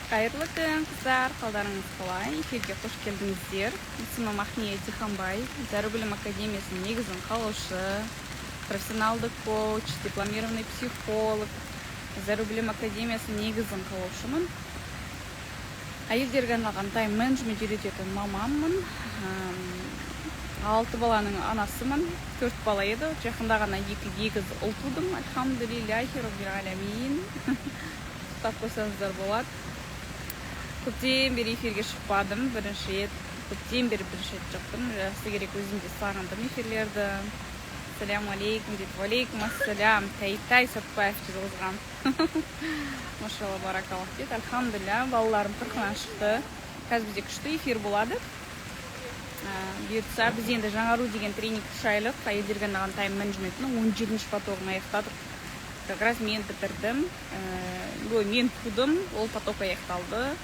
Қайырлы күн, қыздар, қалдарыңыз қалай? Эфирге қош келдіңіздер. Есімім Махния Тихамбай, Зәру білім академиясының негізін қалаушы, профессионалды коуч, дипломированный психолог, Зәру білім академиясының негізін қалаушымын. Әйелдерге арналған тайм-менеджмент үйрететін мамаммын. 6 баланың анасымын. 4 бала еді. Жақында ғана 2 егіз ұл тудым. Альхамдулиллахи роббил алямин. Құттықтап қойсаңыздар болады. Көптен бері эфирге шықпадым. Көптен бері бірінші рет шықтым. Жақсы керек, өзім де сағындым эфирлерді. Ассаляму алейкум дейді. Алейкум ассалям. Тәй Сәтбаев жазылған. Машалла баракаллах дейді. Альхамдулилля, балаларым қырқынан шықты. Қазір бізде күшті эфир болады. Бұйыртса, біз енді жаңару деген тренинг 3 айлық әйелдерге арналған тайм-менеджментінің 17-ші потогын аяқтадық. Как раз мен бітірдім. Мен тудым, ол поток аяқталды.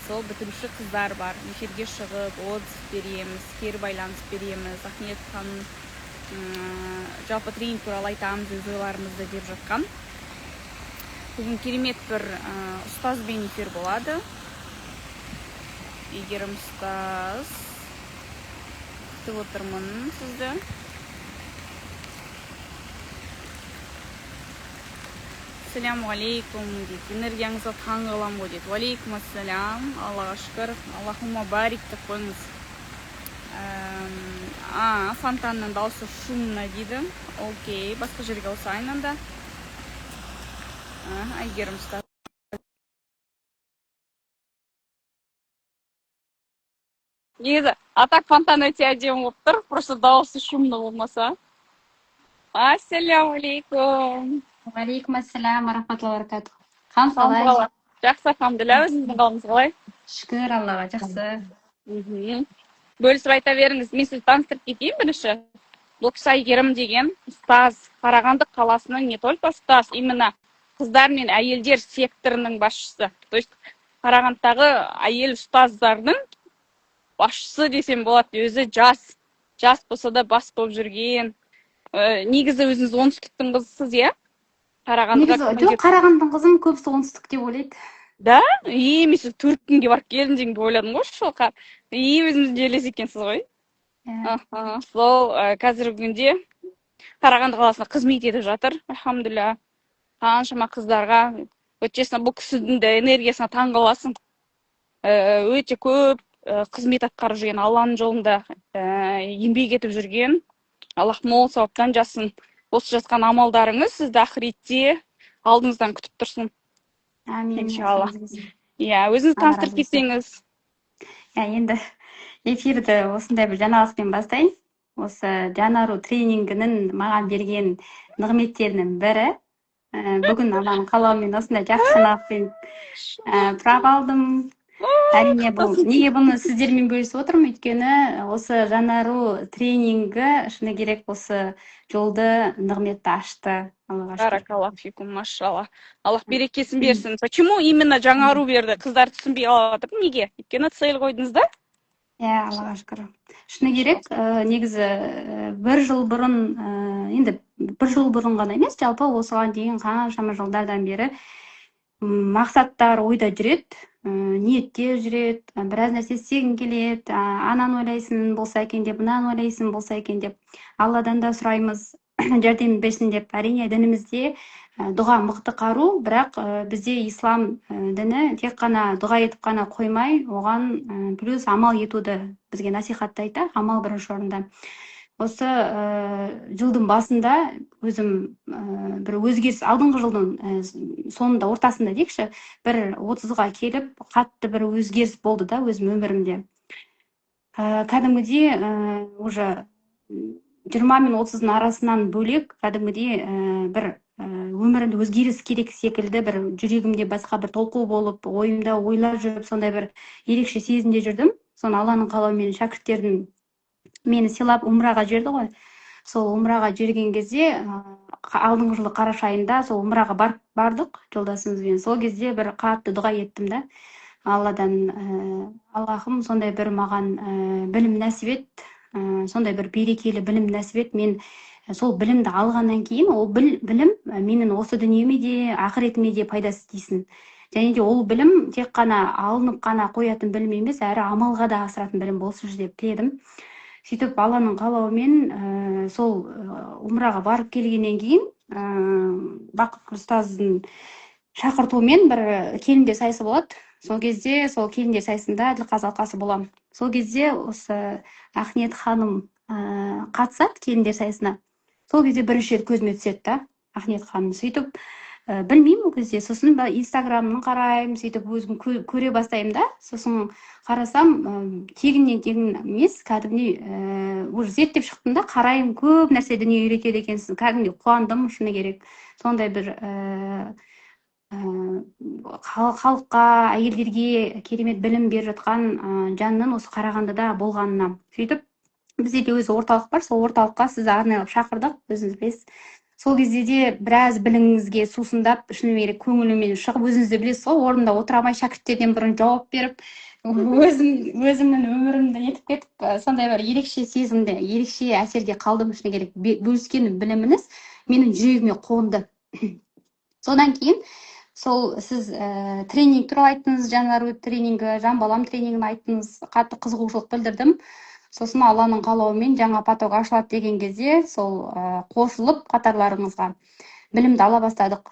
Сол бітіруші қыздар бар. Эфирге шығып, отзыв береміз, кері байланыс береміз. Ахмет ханым жалпы тренинг туралы айтамыз, өз ойларымызды деп жатқан. Бүгін керемет бір ұстазбен эфир болады. Егерім ұстаз, күтіп отырмын сізді. Ассаляму алейкум дейді. Энергияңызға таң қалам ғой дейді. Алейкум ассалям. Аллаға шүкір. Аллахума барик деп қойыңыз. Фонтанның дауысы шумно дейді. Окей. Басқа жерге ауысайын анда. Әйгерім ұстаз. Еді, атак фонтан өте әдемі болып тұр. Просто дауысы шумно болмаса. Ассаляму алейкум. Алейкум ассалам, рахматуллахи ва баракатух. Хан қалай? Жақсы, алхамдулилля, өзіңіздің қалыңыз қалай? Шүкір Аллаға, жақсы. Бөлісіп айта беріңіз. Мен сізді таныстырып кетейін бірінші. Бұл кісі Әйгерім деген ұстаз, Қарағанды қаласының не только ұстаз, именно қыздар мен әйелдер секторының басшысы. То есть Қарағандыдағы әйел ұстаздардың басшысы десем болады. Өзі жас болса да бас болып жүрген. Негізі өзіңіз оңтүстіктің қызысыз, иә? Қарағандының қызым, көбісі оңтүстік деп ойлайды. Да? Мен сіз 4 күнге барып келдім деген ойладым ғой, шоқа. Өзіміздің жерлес екенсіз ғой. Сол қазіргі күнде Қарағанды қаласына қызмет етіп жатыр, альхамдулилля. Қаншама қыздарға, честно, бұл кісінің де энергиясына таң қаласың. Өте көп қызмет атқарып жүрген, Алланың жолында еңбек етіп жүрген. Аллах мол сауаптан жасын. Осы жасқан амалдарыңыз сізді ақыретте алдыңыздан күтіп тұрсын. Амин. Иншалла. Өзіңіз таныстырып кетсеңіз. Енді эфирді осындай бір жаңалықпен бастайын. Осы жаңару тренингінің маған берген нығметтерінің бірі. Бүгін Алланың қалауымен осындай жақсы жаңалықпен тұра қалдым. Әрине, неге бұны сіздермен бөлісіп отырмын? Өйткені осы жаңару тренингі шыны керек осы жолды нығметті ашты. Баракаллаху фикум, машалла. Аллах берекесін берсін. Почему именно жаңару берді? Қыздар түсінбей қалып отыр. Неге? Өйткені цель қойдыңыз да? Аллаға шүкір. Шыны керек, негізі бір жыл бұрын ғана емес, жалпы осыған дейін қаншама жылдардан бері мақсаттар ойда жүреді, ниетте жүреді, біраз нәрсе істегің келеді, ананы ойлайсың болса екен деп, мынаны ойлайсың болса екен деп, Алладан да сұраймыз жәрдем берсін деп. Әрине дінімізде дұға мықты қару, бірақ бізде ислам діні тек қана дұға етіп қана қоймай, оған плюс амал етуді бізге насихаттайды, амал бірінші орында. Осы жылдың басында өзім бір өзгеріс, алдыңғы жылдың соңында, ортасында дейікші, бір 30-ға келіп, қатты бір өзгеріс болды да өзім өмірімде. Кәдімгідей уже 20 мен 30-ның арасынан бөлек, кәдімгідей бір өмірімде өзгеріс керек секілді, бір жүрегімде басқа бір толқу болып, ойымда ойлап жүріп, сондай бір ерекше сезімде жүрдім. Соны Алланың қалауымен шәкірттердің мені сыйлап умраға жіберді ғой. Сол умраға жіберген кезде алдыңғы жылы қараша айында сол умраға бардық жолдасымызбен. Сол кезде бір қатты дұға еттім да. Алладан, Аллахым сондай бір маған білім нәсіп ет, сондай бір берекелі білім нәсіп ет. Мен сол білімді алғаннан кейін ол білім менің осы дүниеме де ақыретіме де пайдасы тисін. және де ол білім тек қана алынып қана қоятын білім емес, әрі амалға да асыратын білім болсыншы деп тіледім. Сөйтіп Алланың қалауымен сол умраға барып келгеннен кейін Бақыт ұстаздың шақыртуымен бір келіндер сайысы болады. Сол кезде сол келіндер сайысында әділқазы алқасы боламын. Сол кезде осы Ақниет ханым қатысады келіндер сайысына. Сол кезде бірінші рет көзіме түседі да Ақниет ханым. Сөйтіп білмеймін ол кезде. Сосын инстаграмын қараймын, сөйтіп өзім көре бастаймын да. Сосын қарасам тегіннен тегін емес, кәдімгідей уже зерттеп шықтым да, қараймын, көп нәрсе дүние үйретеді екенсің. Кәдімгідей қуандым, шыны керек. Сондай бір халыққа, әйелдерге керемет білім беріп жатқан жанның осы Қарағандыда болғанына. Сөйтіп бізде де өзі орталық бар, сол орталыққа сізді арнайлап шақырдық, өзіңіз білесіз. Сол кезде де біраз біліміңізге сусындап, шыны керек көңілімен шығып, өзіңіз де білесіз ғой, орнында отыра алмай шәкірттерден бұрын жауап беріп, өзімнің өмірімді нетіп кетіп, сондай бір ерекше сезімде, ерекше әсерде қалдым, шыны керек. Бөліскен біліміңіз менің жүрегіме қонды. Содан кейін сол сіз тренинг туралы айттыңыз, Жанар тренингі, Жан балам тренингін айттыңыз, қатты қызығушылық білдірдім. Сосын Алланың қалауымен жаңа поток ашылады деген кезде сол қосылып қатарларыңызға білімді ала бастадық.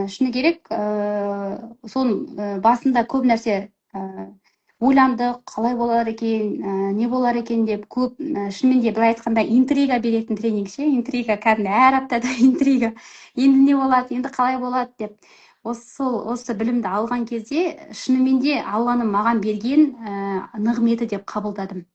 Шыны керек, соның басында көп нәрсе ойландық, қалай болар екен, не болар екен деп көп, шынымен де былай айтқанда интрига беретін тренинг ше, интрига, кәдімгі әр аптада интрига. Енді не болады, енді қалай болады деп. Осы білімді алған кезде шынымен де Алланың маған берген нығметі деп қабылдадым.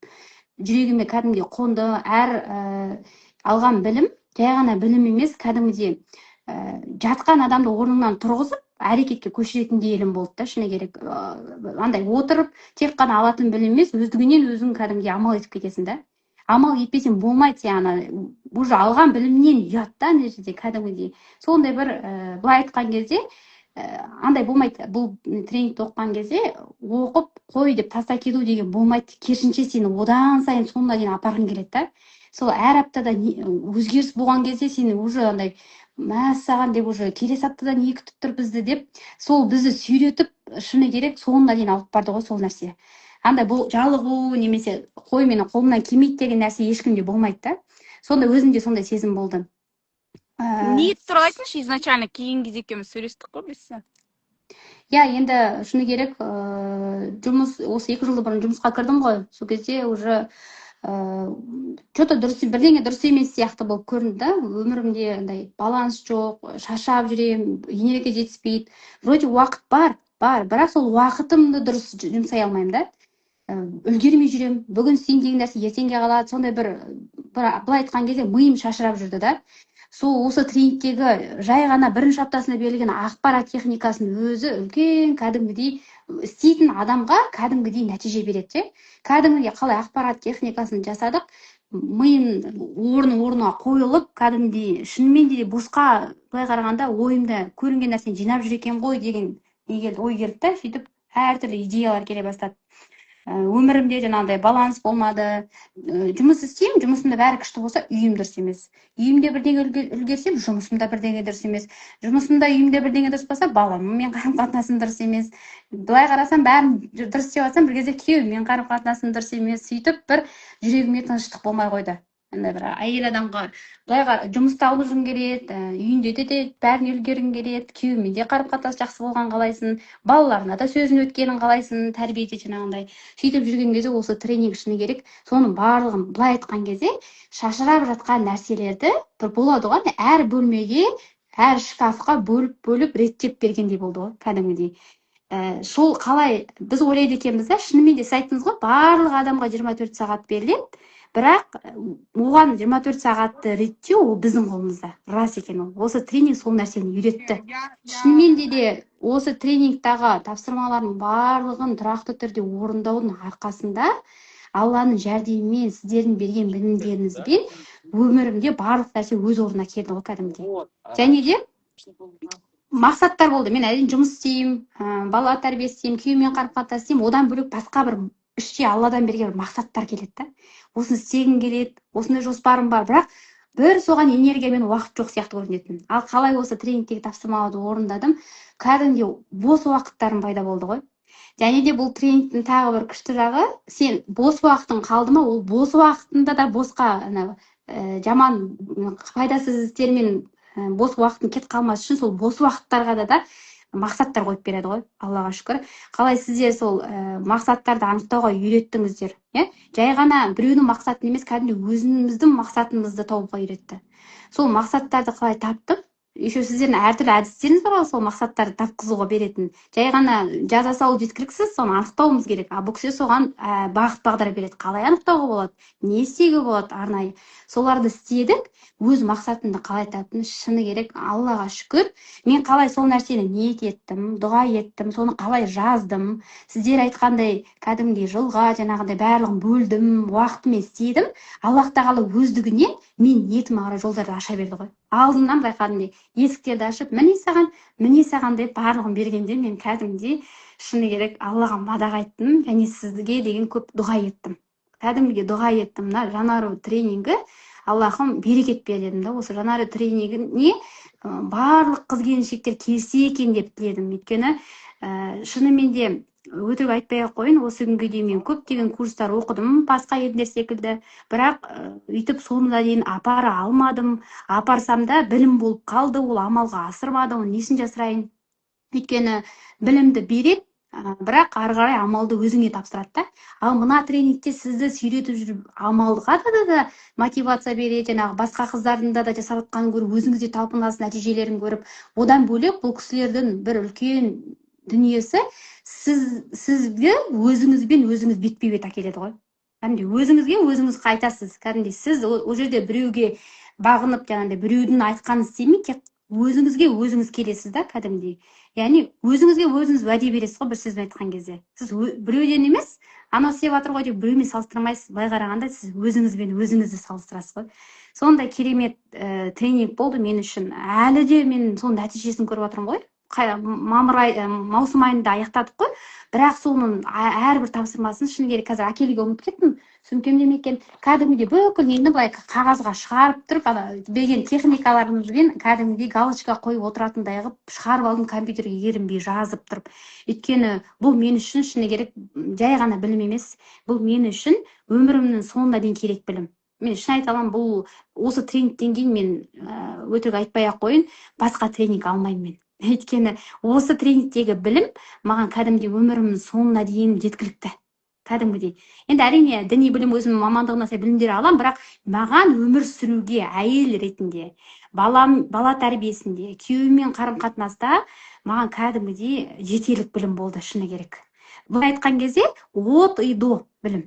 Жүрегіме кәдімге қонды. Әр алған білім жай ғана білім емес, кәдімгідей жатқан адамды орнынан тұрғызып әрекетке көшіретіндей ілім болды да, шыны керек. Андай отырып тек қана алатын білім емес, өздігінен өзің кәдімгідей амал етіп кетесің да. Амал етпесең болмайды, яғни уже алған білімнен ұят та ана жерде кәдімгідей. Сондай бір былай айтқан кезде андай болмайды. Бұл тренингті оқыған кезде оқып қой деп таста кету деген болмайды. Керісінше сені одан сайын соңына дейін апарғың келеді да. Сол әр аптада өзгеріс болған кезде сені уже андай мәссаған деп уже келесі аптада не күтіп тұр бізді деп, сол бізді сүйретіп, шыны керек соңына дейін алып барды ғой сол нәрсе. Андай бұл жалығу немесе қой менің қолымнан келмейді деген нәрсе ешкімде болмайды да. Сонда өзімде сондай сезім болды. Ниет туралы айтыңызшы, изначально кейін кезде екеуміз сөйлестік қой біз. Иә, енді шыны керек, жұмыс, осы 2 жыл бұрын жұмысқа кірдім ғой. Сол кезде уже что-то бірдеңе дұрыс емес сияқты болып көрінді да. Өмірімде андай баланс жоқ, шаршап жүрем, энергия жетіспейді. Вроде уақыт бар, бірақ сол уақытымды дұрыс жұмсай алмаймын да. Үлгермей жүрем. Бүгін істейін деген нәрсе ертеңге қалады. Сондай былай айтқан кезде миым шашырап жүрді да. Осы тренингтегі жай ғана бірінші аптасында берілген ақпарат техникасын өзі үлкен кәдімгідей істейтін адамға кәдімгідей нәтиже береді. Кәдімгідей қалай ақпарат техникасын жасадық, миым орнына қойылып, кәдімгідей шынымен де босқа былай қарағанда ойымда көрінген нәрсені жинап жүр екен ғой деген ой келді да. Сөйтіп әртүрлі идеялар келе бастады. Өмірімде жаңағыдай баланс болмады. Жұмыс істеймін, жұмысымда бәрі күшті болса, үйім дұрыс емес. Үйімде бірдеңе үлгерсем, жұмысымда бірдеңе дұрыс емес. Жұмысымда, үйімде бірдеңе дұрыс болса, баламмен қарым-қатынасым дұрыс емес. Былай қарасам, бәрін дұрыс істеп жатсам, бір кезде күйеуіммен қарым-қатынасым дұрыс емес. Сөйтіп бір жүрегіме тыныштық болмай қойды. Андай бір әйел адамға былай жұмыста алғың келеді, үйінде де бәрін үлгергің келеді, күйеуімен де қарым-қатынас жақсы болған қалайсың, балаларына да сөзін өткенін қалайсың, тәрбиеде жаңағындай. Сөйтіп жүрген кезде осы тренинг шыны керек, соның барлығын былай айтқан кезде шашырап жатқан нәрселерді бір болады ғой, әр бөлмеге, әр шкафқа бөліп реттеп бергендей болды ғой, кәдімгідей. Сол қалай біз ойлайды екенбіз да, шынымен де сіз айттыңыз ғой, барлық адамға 24 сағат беріледі. Бірақ оған 24 сағатты реттеу ол біздің қолымызда. Рас екен ол. Осы тренинг сол нәрсені үйретті. Шынымен де осы тренингтағы тапсырмалардың барлығын тұрақты түрде орындаудың арқасында Алланың жәрдемімен, сіздердің берген білімдеріңізбен өмірімде барлық нәрсе өз орнына келді ғой кәдімгідей. Және де мақсаттар болды. Мен әрине жұмыс істеймін, бала тәрбие істеймін, күйеуіммен қарым-қатынас істеймін, одан бөлек басқа бір іште Алладан берген мақсаттар келеді да. Осыны істегім келеді, осындай жоспарым бар, бірақ бір соған энергия мен уақыт жоқ сияқты көрінетін. Ал қалай осы тренингтегі тапсырмаларды орындадым, кәдімгідей бос уақыттарым пайда болды ғой. Және де бұл тренингтің тағы бір күшті жағы, сен бос уақытың қалды ма, ол бос уақытында да босқа жаман пайдасыз істермен бос уақытың кетіп қалмас үшін сол бос уақыттарға да мақсаттар қойып береді ғой, Аллаға шүкір. Қалай сіздер сол мақсаттарды анықтауға үйреттіңіздер, жай ғана біреудің мақсатын емес, кәдімгі өзіміздің мақсатымызды тауыпқа үйретті. Сол мақсаттарды қалай таптым, еще сіздердің әртүрлі әдістеріңіз бар, сол мақсаттарды тапқызуға беретін. Жай ғана жаза салу жеткіліксіз, соны анықтауымыз керек. Бұл кісі соған бағыт бағдар береді. Қалай анықтауға болады, не істеуге болады арнайы. Соларды істедік, өз мақсатымды қалай таптым, шыны керек, Аллаға шүкір. Мен қалай сол нәрсені ниет еттім, дұға еттім, соны қалай жаздым. Сіздер айтқандай кәдімгідей жылға жаңағыдай барлығын бөлдім, уақытымен істедім. Аллах тағала өздігінен мен ниетіме қарай жолдарды аша берді ғой. Алдымнан байқадымдей есіктерді ашып, міне саған деп барлығын бергенде мен кәдімгідей шыны керек Аллаға мадақ айттым, және сізге деген көп дұға еттім. Кәдімгідей дұға еттім. Жанару тренингі Аллахым берекет бер дедім да. Осы жанару тренингіне барлық қыз келіншектер келсе екен деп тіледім. Өйткені шынымен де өтірік айтпай ақ қойын, осы күнге дейін мен көптеген курстар оқыдым, басқа елдер секілді, бірақ үйтіп соңына дейін апара алмадым. Апарсам да білім болып қалды, ол амалға асырмады, оны несін жасырайын. Өйткені білімді береді, бірақ ары қарай амалды өзіңе тапсырады да. Ал мына тренингте сізді сүйретіп жүріп, амалға да мотивация береді, жаңағы басқа қыздардың да жасап жатқанын көріп, өзіңізде талпынасыз нәтижелерін көріп, одан бөлек бұл кісілердің бір үлкен дүниесі сізге өзіңізбен өзіңіз бетпе-бет әкеледі ғой. Кәдімгідей өзіңізге өзіңіз қайтасыз. Кәдімгідей сіз ол жерде біреуге бағынып, жаңағыдай біреудің айтқанын істемей, тек өзіңізге өзіңіз келесіз да, кәдімгідей. Яғни өзіңізге өзіңіз уәде бересіз ғой, бір сөзбен айтқан кезде. Сіз біреуден емес, анау істеп жатыр ғой деп біреумен салыстырмайсыз. Былай қарағанда сіз өзіңізбен өзіңізді салыстырасыз ғой. Сондай керемет тренинг болды мен үшін. Әлі де мен соның нәтижесін көріп жатырмын ғой. Маусым айында аяқтадық қой, бірақ соның әрбір тапсырмасын шыны керек қазір әкелуге ұмытып кеттім. Сөмкемде екен, кәдімгідей бүкіл нені былай қағазға шығарып тұрып, берген техникаларымызбен кәдімгідей галочка қойып отыратындай қылып шығарып алдым, компьютерге ерінбей жазып тұрып. Өйткені бұл мен үшін шыны керек жай ғана білім емес, бұл мен үшін өмірімнің соңына дейін керек білім. Мен шын айта аламын, бұл осы тренингтен кейін мен өтірік айтпай ақ қойын, басқа тренинг алмаймын мен. Өйткені осы тренингтегі білім маған кәдімгідей өмірімнің соңына дейін жеткілікті. Кәдімгідей. Енді әрине діни білім өзімнің мамандығына сай білімдер алам, бірақ маған өмір сүруге әйел ретінде, бала тәрбиесінде, күйеуіммен қарым-қатынаста маған кәдімгідей жетерлік білім болды, шыны керек. Бұл айтқан кезде от и до білім.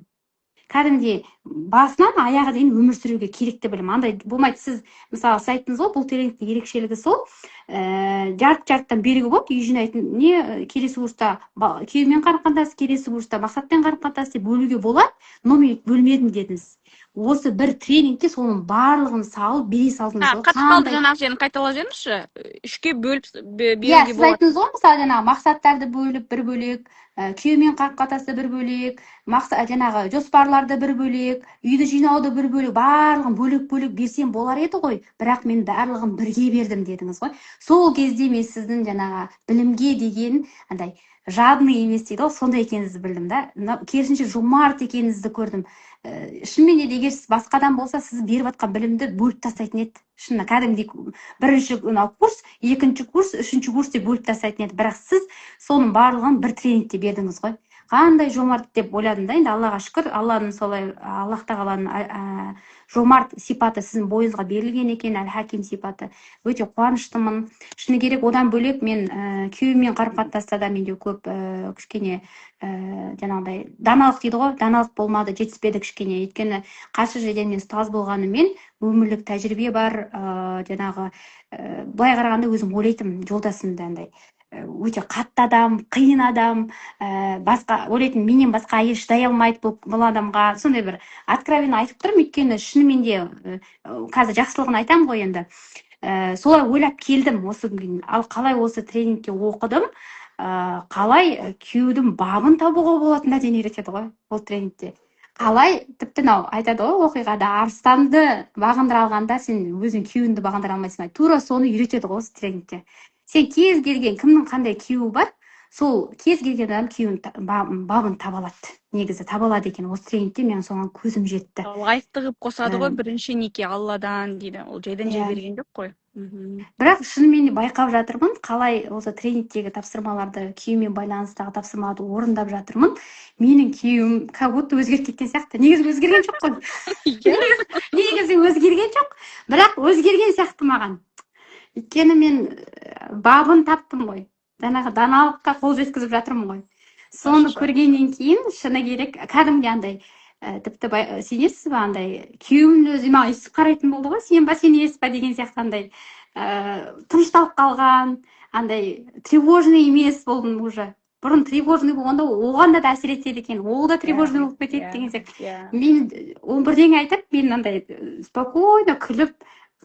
Кәдімгідей басынан аяғы дейін өмір сүруге керекті білім. Андай болмайды, сіз мысалы сіз айттыңыз ғой, бұл тренингтің ерекшелігі сол, жарты-жартыдан берігі болады, үй жинайтын, не келесі курста күйеумен қарым-қатынас, келесі курста мақсатпен қарым-қатынас деп бөлуге болады, но мен бөлмедім дедіңіз. Осы бір тренингте соның барлығын салып, бере салдыңыз. Қатып қалды жаңағы жерін қайталап жіберіңізші. Үшке бөліп беруге болады. Сіз айттыңыз ғой, мысалы жаңағы мақсаттарды бөліп бір бөлек, күйеумен қарым-қатынасты бір бөлек, жаңағы жоспарларды бір бөлек, үйді жинауды бір бөлек, барлығын бөлек-бөлек берсем болар еді ғой, бірақ мен барлығын бірге бердім дедіңіз ғой. Сол кезде мен сіздің жаңағы білімге деген андай жадный емес дейді ғой, сондай екеніңізді білдім да. Керісінше жомарт екеніңізді көрдім. Шынымен де егер сіз басқадан болса, сіз беріп жатқан білімді бөліп тастайтын еді. Шынында кәдімгідей бірінші курс, екінші курс, үшінші курс деп бөліп тастайтын еді. Бірақ сіз соның барлығын бір тренингте бердіңіз ғой. Қандай жомарт деп ойладым да, енді Аллаға шүкір, Алланың солай, Аллах тағаланың жомарт сипаты сіздің бойыңызға берілген екен, әл-хаким сипаты. Өте қуаныштымын. Шыны керек, одан бөлек мен күйеуіммен қарым-қатынаста да менде көп кішкене жаңағыдай даналық дейді ғой, даналық болмады, жетіспеді кішкене. Өйткені қарсы жерден мен ұстаз болғанымен өмірлік тәжірибе бар, жаңағы былай қарағанда өзім ойлайтын жолдасымды андай өте қатты адам, қиын адам, басқа ойлайтын, менен басқа әйел шыдай алмайды бұл адамға. Сондай бір откровенно айтып тұрмын, өйткені шынымен де қазір жақсылығын айтамын ғой енді. Солай ойлап келдім осы күнге. Ал қалай осы тренингке оқыдым, қалай күйеудің бабын табуға болатынына дейін үйретеді ғой бұл тренингте. қалай тіпті мынау айтады ғой оқиғада арыстанды бағындыра алғанда сен өзің күйеуіңді бағындыра алмайсың ғой. Тура соны үйретеді ғой осы тренингте. Сен кез келген кімнің қандай күйеуі бар, сол кез келген адам күйеуінің бабын таба алады. Негізі таба алады екен. Осы тренингте мен соған көзім жетті. Лайықты қылып қосады ғой, бірінші неке Алладан дейді. Ол жайдан жай берген жоқ қой. Бірақ шынымен де байқап жатырмын, қалай осы тренингтегі тапсырмаларды, күйеумен байланыстағы тапсырмаларды орындап жатырмын. Менің күйеуім как будто өзгеріп кеткен сияқты. Негізі өзгерген жоқ қой. Негізі өзгерген жоқ, бірақ өзгерген сияқты маған. Өйткені мен бабын таптым ғой. Жаңағы даналыққа қол жеткізіп жатырмын ғой. Соны көргеннен кейін шыны керек, кәдімгідей андай тіпті сенесіз ба, андай күйеуімнің өзі маған үсіп қарайтын болды ғой, сен ба сенесіз ба деген сияқты андай тынышталып қалған, андай тревожный емес болдым уже. Бұрын тревожный болғанда оған да әсер етеді екен, ол да тревожный болып кетеді деген сияқты. Мен ол бірдеңе айтып, мен андай спокойно күліп,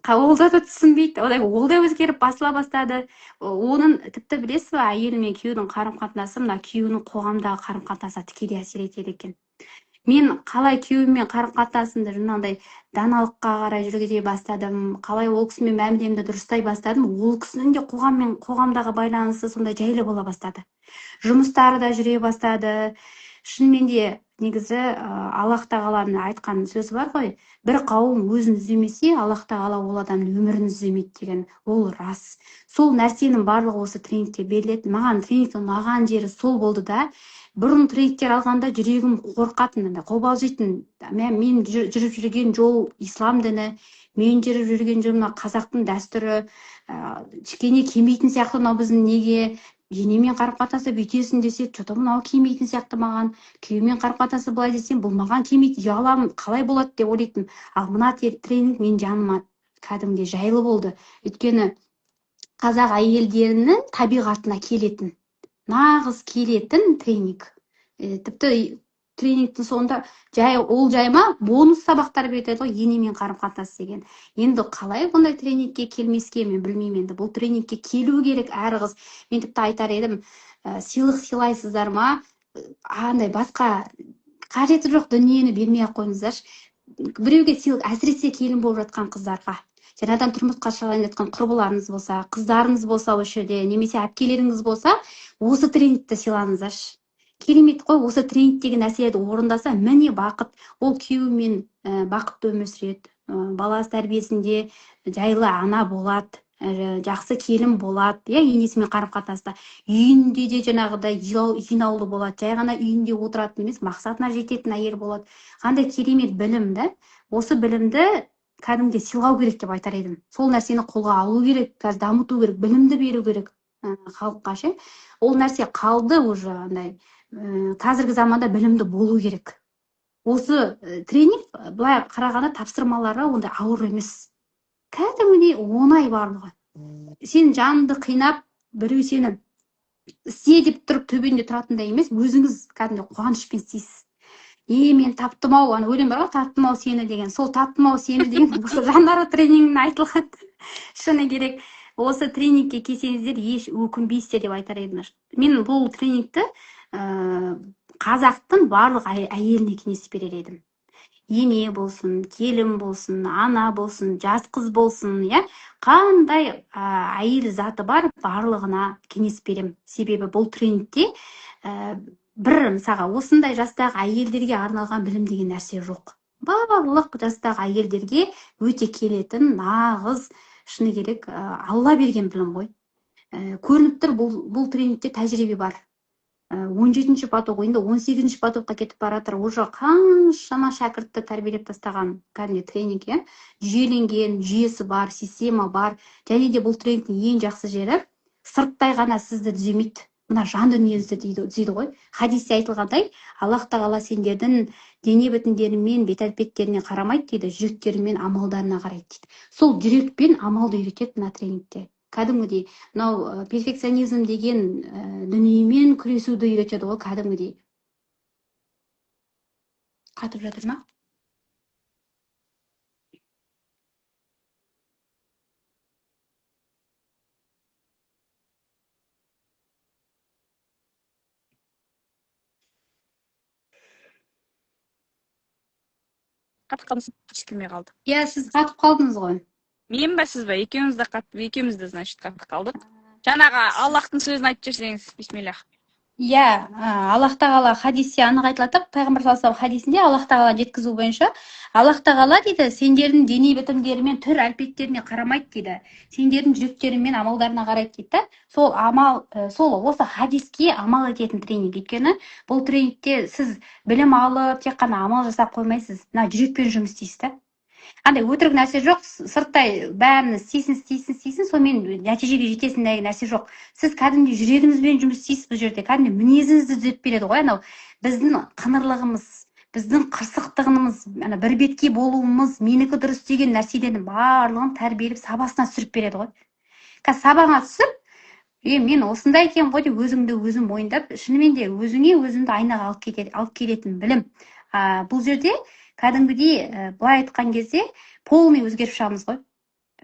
ол да түсінбейді, ол да өзгеріп басыла бастады. Оның тіпті білесіз ба, әйел мен күйеудің қарым-қатынасы мына күйеуінің қоғамдағы қарым-қатынасына тікелей әсер етеді екен. Мен қалай күйеуіммен қарым-қатынасымды жаңағыдай даналыққа қарай жүргізе бастадым, қалай ол кісімен мәмілемді дұрыстай бастадым, ол кісінің де қоғамдағы байланысы сондай жайлы бола бастады. Жұмыстары да жүре бастады. Шынымен де негізі Аллах тағаланың айтқан сөзі бар ғой, бір қауым өзін іздемесе, Аллах тағала ол адамның өмірін іздемейді деген, ол рас. Сол нәрсенің барлығы осы тренингте беріледі. Маған тренингтің ұнаған жері сол болды да. Бұрын тренингтер алғанда жүрегім қорқатын, қобалжитын. Мен жүріп жүрген жол ислам діні, мен жүріп жүрген жол қазақтың дәстүрі, кішкене келмейтін сияқты мынау біздің неге, енемен қарым-қатынасып бүйтесің десе, что-то мынау келмейтін сияқты маған, күйеумен қарым-қатынасып былай десем, бұл маған келмейді, ұяламын, қалай болады деп ойлайтын. Ал мына тренинг мен жаныма кәдімгідей жайлы болды. Өйткені қазақ әйелдерінің табиғатына келетін, нағыз келетін тренинг. Тіпті тренингтің соңында ол жайма бонус сабақтар береді ғой, енемен қарым-қатынас деген. Енді қалай бұндай тренингке келмеске, мен білмеймін. Енді бұл тренингке келу керек әр қыз. Мен тіпті айтар едім, сыйлық сыйлайсыздар ма, андай басқа қажеті жоқ дүниені бермей ақ қойыңыздаршы. Біреуге сыйлық, әсіресе келін болып жатқан қыздарға, жаңадан тұрмысқа шығайын жатқан құрбыларыңыз болса, қыздарыңыз болса, осы жерде немесе әпкелеріңіз болса, осы тренингті сыйлаңыздаршы. Керемет қой, осы тренингтегі нәрселерді орындаса, міне бақыт, ол күйеуімен бақытты өмір сүреді, баласы тәрбиесінде жайлы ана болады, жақсы келін болады, енесімен қарым-қатынаста, үйінде де жаңағыдай жинаулы болады, жай ғана үйінде отыратын емес, мақсатына жететін әйел болады. Қандай керемет білім да. Осы білімді кәдімге сыйлау керек деп айтар едім. Сол нәрсені қолға алу керек, қазір дамыту керек, білімді беру керек халыққа ше. Ол нәрсе қалды уже андай. Қазіргі заманда білімді болу керек. Осы тренинг былай қарағанда тапсырмалары ондай ауыр емес. Кәдімгідей оңай барлығы. Сен жаныңды қинап, біреу сені істе деп тұрып төбеңде тұратындай емес, өзіңіз кәдімгі қуанышпен істейсіз. Мен таптым ау, өлең бар ғой, таптым ау сені деген. Сол таптым ау сені деген осы жандары тренингін айтылған. Шыны керек, осы тренингке келсеңіздер еш өкінбейсіздер деп айтар едім. Мен бұл тренингті қазақтың барлық әйеліне кеңес берер едім. Ене болсын, келін болсын, ана болсын, жас қыз болсын, қандай әйел заты бар, барлығына кеңес берем. Себебі бұл тренингте бір мысалға осындай жастағы әйелдерге арналған білім деген нәрсе жоқ. Барлық жастағы әйелдерге өте келетін, нағыз, шыны керек, Алла берген білім ғой. Көрініп тұр, бұл тренингте тәжірибе бар. 17-ші поток, енді 18-ші потокқа кетіп баратыр. Уже қаншама шәкіртті тәрбиелеп тастаған кәдімгі тренинг, жүйеленген, жүйесі бар, система бар. Және де бұл тренингтің ең жақсы жері сырттай ғана сізді түземейді. Мына жан дүниеңізді дейді ғой. Хадисте айтылғандай, Аллах тағала сендердің дене бітімдерімен, бет-әлпеттеріне қарамайды дейді, жүректерімен, амалдарына қарайды дейді. Сол жүрекпен амалды үйретеді мына тренингте. Кәдімгідей, мынау перфекционизм деген дүниемен күресуді үйретеді ғой, кәдімгідей. Қатып жатыр ма? қатып қалдым, естілмей қалды. Иә, сіз қатып қалдыңыз ғой. Мен ба, сіз ба? Екеуміз де қатып, екеуміз де, значит, қатып қалдық. Жаңағы Аллахтың сөзін айтып жіберсеңіз, бисмиллах. Иә, Аллах тағала хадисте анық айтылады, пайғамбар саллаллаху алейхи хадисінде Аллах тағала жеткізу бойынша, Аллах тағала дейді, сендердің дене бітімдері мен түр әлпеттеріне қарамайды дейді, сендердің жүректерің мен амалдарына қарайды дейді. Сол амал, сол осы хадиске амал ететін тренинг. Өйткені бұл тренингте сіз білім алып, тек қана амал жасап қоймайсыз, мына жүрекпен жұмыс істейсіз да. Андай өтірік нәрсе жоқ, сырттай бәрін істейсің, сонымен нәтижеге жетесің деген нәрсе жоқ. Сіз кәдімгі жүрегіңізбен жұмыс істейсіз бұл жерде, кәдімгі мінезіңізді түзеп береді ғой. Анау біздің қыңырлығымыз, біздің қырсықтығымыз, ана бір бетке болуымыз, менікі дұрыс деген нәрселердің барлығын тәрбиелеп сабасына түсіріп береді ғой. Қазір сабағына түсіп, мен осындай екен ғой деп өзіңді өзің мойындап, шынымен де өзіңе өзіңді айнаға алып келетін білім. Бұл жерде кәдімгідей былай айтқан кезде полный өзгеріп шығамыз ғой.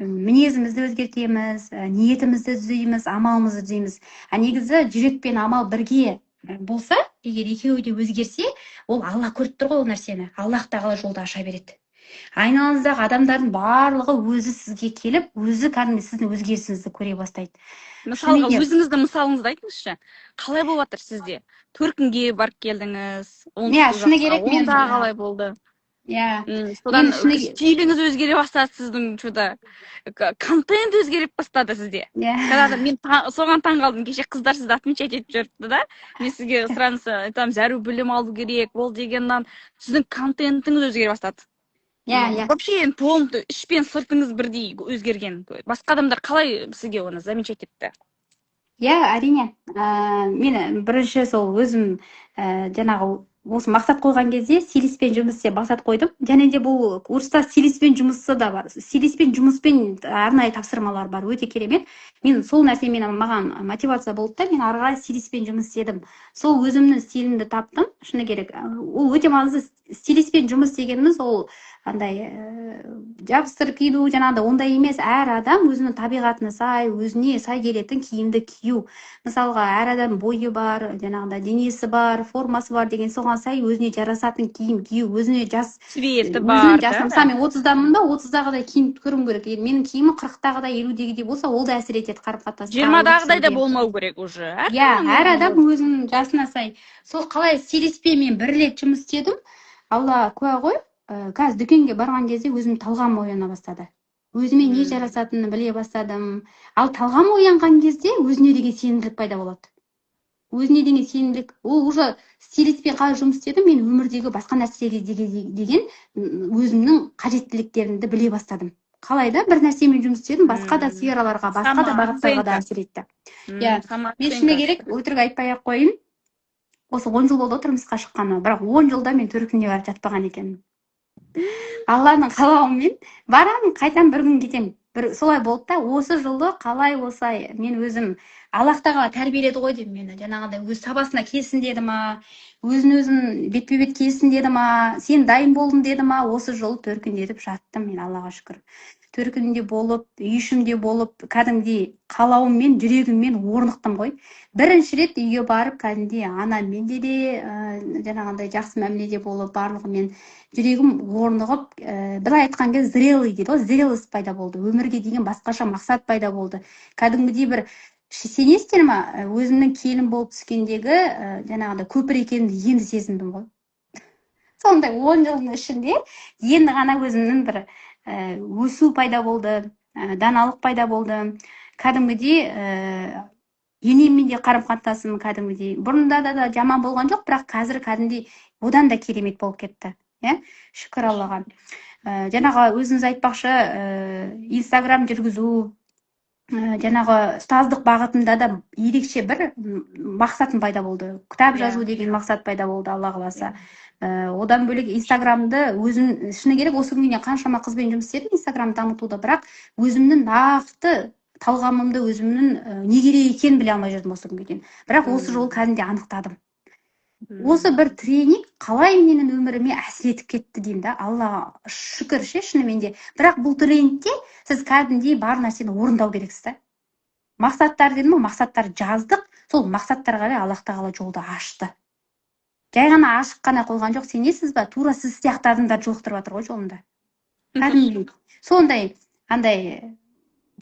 Мінезімізді өзгертеміз, ниетімізді түзейміз, амалымызды түзейміз. Негізі жүрек пен амал бірге болса, егер екеуі де өзгерсе, ол Алла көріп тұр ғой ол нәрсені. Аллах тағала жолды аша береді. Айналаңыздағы адамдардың барлығы өзі сізге келіп, өзі кәдімгі сіздің өзгерісіңізді көре бастайды. Мысалға, өзіңіздің мысалыңызды айтыңызшы. Қалай болып жатыр сізде? Төркінге барып келдіңіз, шыны керек, онда қалай болды? Содан стиліңіз өзгере бастады сіздің, контент өзгеріп бастады сізде. Мен соған таң қалдым. Кеше қыздар сізді отмечать етіп жүрді да. Мен сізге сұраныс айтамын, зәру білім алу керек, ол дегеннен сіздің контентіңіз өзгере бастады. Вообще полностью іш пен сыртыңыз бірдей өзгерген. Басқа адамдар қалай сізге оны замечать етті? Әрине. Мен бірінші сол өзім жаңағы осы мақсат қойған кезде стилистпен жұмыс істеп мақсат қойдым. Және де бұл курста стилистпен жұмысы да бар. Стилистпен жұмыспен арнайы тапсырмалар бар, өте керемет. Мен сол нәрсе маған мотивация болды да, мен ары қарай стилистпен жұмыс істедім. Сол өзімнің стилімді таптым, шыны керек. Ол өте маңызды. Стилистпен жұмыс дегеніміз ол андай жабыстырып киду, жаңағыдай ондай емес. Әр адам өзінің табиғатына сай, өзіне сай келетін киімді кию. Мысалға, әр адам бойы бар, жаңағыдай денесі бар, формасы бар деген соған сай өзіне жарасатын киім кию, өзіне жас цветі бар. Мысалы, мен 30-дамын да, 30-дағыдай киім көрім керек. Менің киімім 40-дағыдай, 50-дегідей болса, ол да әсер етеді қарым-қатынасқа. 20-дағыдай да болмау керек уже. Әр адам өзінің жасына сай. Сол қалай стилистпен мен бір рет жұмыс істедім. Алла куә ғой, қазір дүкенге барған кезде өзім талғам ояна бастады. Өзіме не жарасатынын біле бастадым. Ал талғам оянған кезде өзіне деген сенімділік пайда болады. Өзіне деген сенімділік, ол уже стилистпен қалай жұмыс істедім, мен өмірдегі басқа нәрсеге деген өзімнің қажеттіліктерімді біле бастадым. Қалай да бір нәрсемен жұмыс істедім, басқа да сфераларға, басқа да бағыттарға да әсер етті. Мен шыны керек, өтірік айтпай ақ қойын. Осы 10 жыл болды тұрмысқа шыққаныма, бірақ 10 жылда мен төркінге барып жатпаған екенмін. Алланың қалауымен барамын, қайтам бір күн кетемін. Солай болды да, осы жылды қалай осылай мен өзім Аллах тағала тәрбиеледі ғой деп мені жаңағыдай өз сабасына келсін деді ма, өзін бетпе-бет келсін деді ма, сен дайын болдың деді ма, осы жыл төркіндетіп жаттым мен, Аллаға шүкір. Төркінде болып, үй ішімде болып, кәдімгідей қалауыммен, жүрегіммен орнықтым ғой. Бірінші рет үйге барып, кәдімгідей анаммен де жаңағындай жақсы мәміледе болып, барлығымен жүрегім орнығып, былай айтқан кезде зрелый дейді ғой, зрелость пайда болды. Өмірге деген басқаша мақсат пайда болды. Кәдімгідей бір сенесіздер ма, өзімнің келін болып түскендегі жаңағындай көпір екенімді енді сезіндім ғой. Сондай 10 жылдың ішінде енді ғана өзімнің бір өсу пайда болды, даналық пайда болды. Кәдімгідей енеммен де қарым-қатынасым кәдімгідей. Бұрында да жаман болған жоқ, бірақ қазір кәдімгідей одан да керемет болып кетті. Шүкір Аллаға. Жаңағы өзіңіз айтпақшы, Инстаграм жүргізу, жаңағы ұстаздық бағытында да ерекше бір мақсатым пайда болды. Кітап жазу деген мақсат пайда болды, Алла қаласа. Одан бөлек Инстаграмды өзім, шыны керек, осы күнге қаншама қызбен жұмыс істедім Инстаграмды дамытуда, бірақ өзімнің нақты талғамымды, өзімнің не керек екенін біле алмай жүрдім осы күнге дейін. Бірақ осы жолы кәдімгідей анықтадым. Осы бір тренинг қалай менің өміріме әсер етіп кетті деймін да, Аллаға шүкір шынымен де. Бірақ бұл тренингте сіз кәдімгідей бар нәрсені орындау керексіз да. Мақсаттар дедім, мақсаттар жаздық, сол мақсаттарға қарай Аллах тағала жолды ашты. жай ғана ашық қана қойған жоқ, сенесіз ба, тура сіз сияқты адамдарды жолықтырып жатыр ғой жолында. Кәдімгідей сондай андай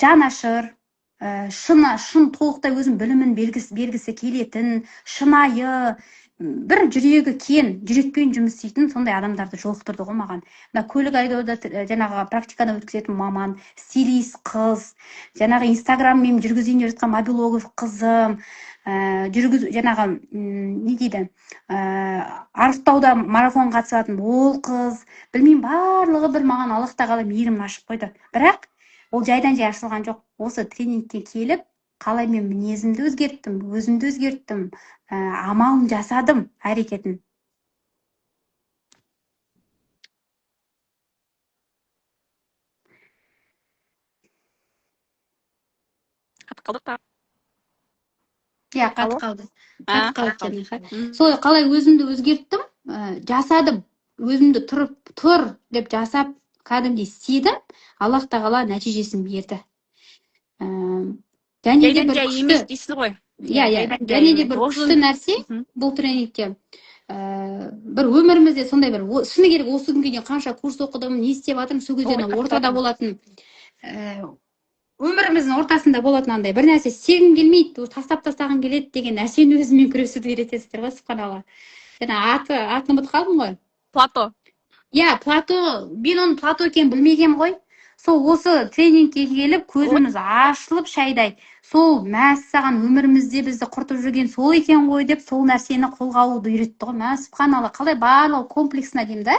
жанашыр, шын толықтай өзінің білімін бергісі келетін, шынайы, бір жүрегі кен, жүрекпен жұмыс істейтін сондай адамдарды жолықтырды ғой маған. Мына көлік айдауда жаңағы практиканы өткізетін маман, стилист қыз, жаңағы инстаграммен жүргізейін деп жатқан мобилогов қызым, жаңағы не дейді, арықтауда марафон қатысатын ол қыз, білмеймін, барлығы бір маған Аллах тағала мейірімін ашып қойды. Бірақ ол жайдан жай ашылған жоқ. Осы тренингке келіп, қалай мен мінезімді өзгерттім, өзімді өзгерттім, амалын жасадым, әрекетін. Иә, қатып қалды. Солай қалай өзімді өзгерттім, жасадым, өзімді тұр деп жасап, кәдімгідей істедім, Аллах тағала нәтижесін берді. Және де бір емес дейсіз ғой. Және де бір күшті нәрсе бұл тренингте. Бір өмірімізде сондай бір, шыны керек осы күнге дейін қанша курс оқыдым, не істеп жатырмын, сол кезде ортада болатын, өміріміздің ортасында болатын андай бір нәрсе істегім келмейді, тастағым келеді деген нәрсені өзімен күресуді үйретесіздер ғой, субханалла. Атын ұмытып қалдым ғой. Плато. Иә, Плато. Мен оның Плато екенін білмегем ғой. Сол осы тренингке келіп, көзіміз ашылып шайдай. Сол мәссаған өмірімізде бізді құртып жүрген сол екен ғой деп, сол нәрсені қолға алуды үйретті ғой. Субханалла, қалай барлығы комплексна деймін да.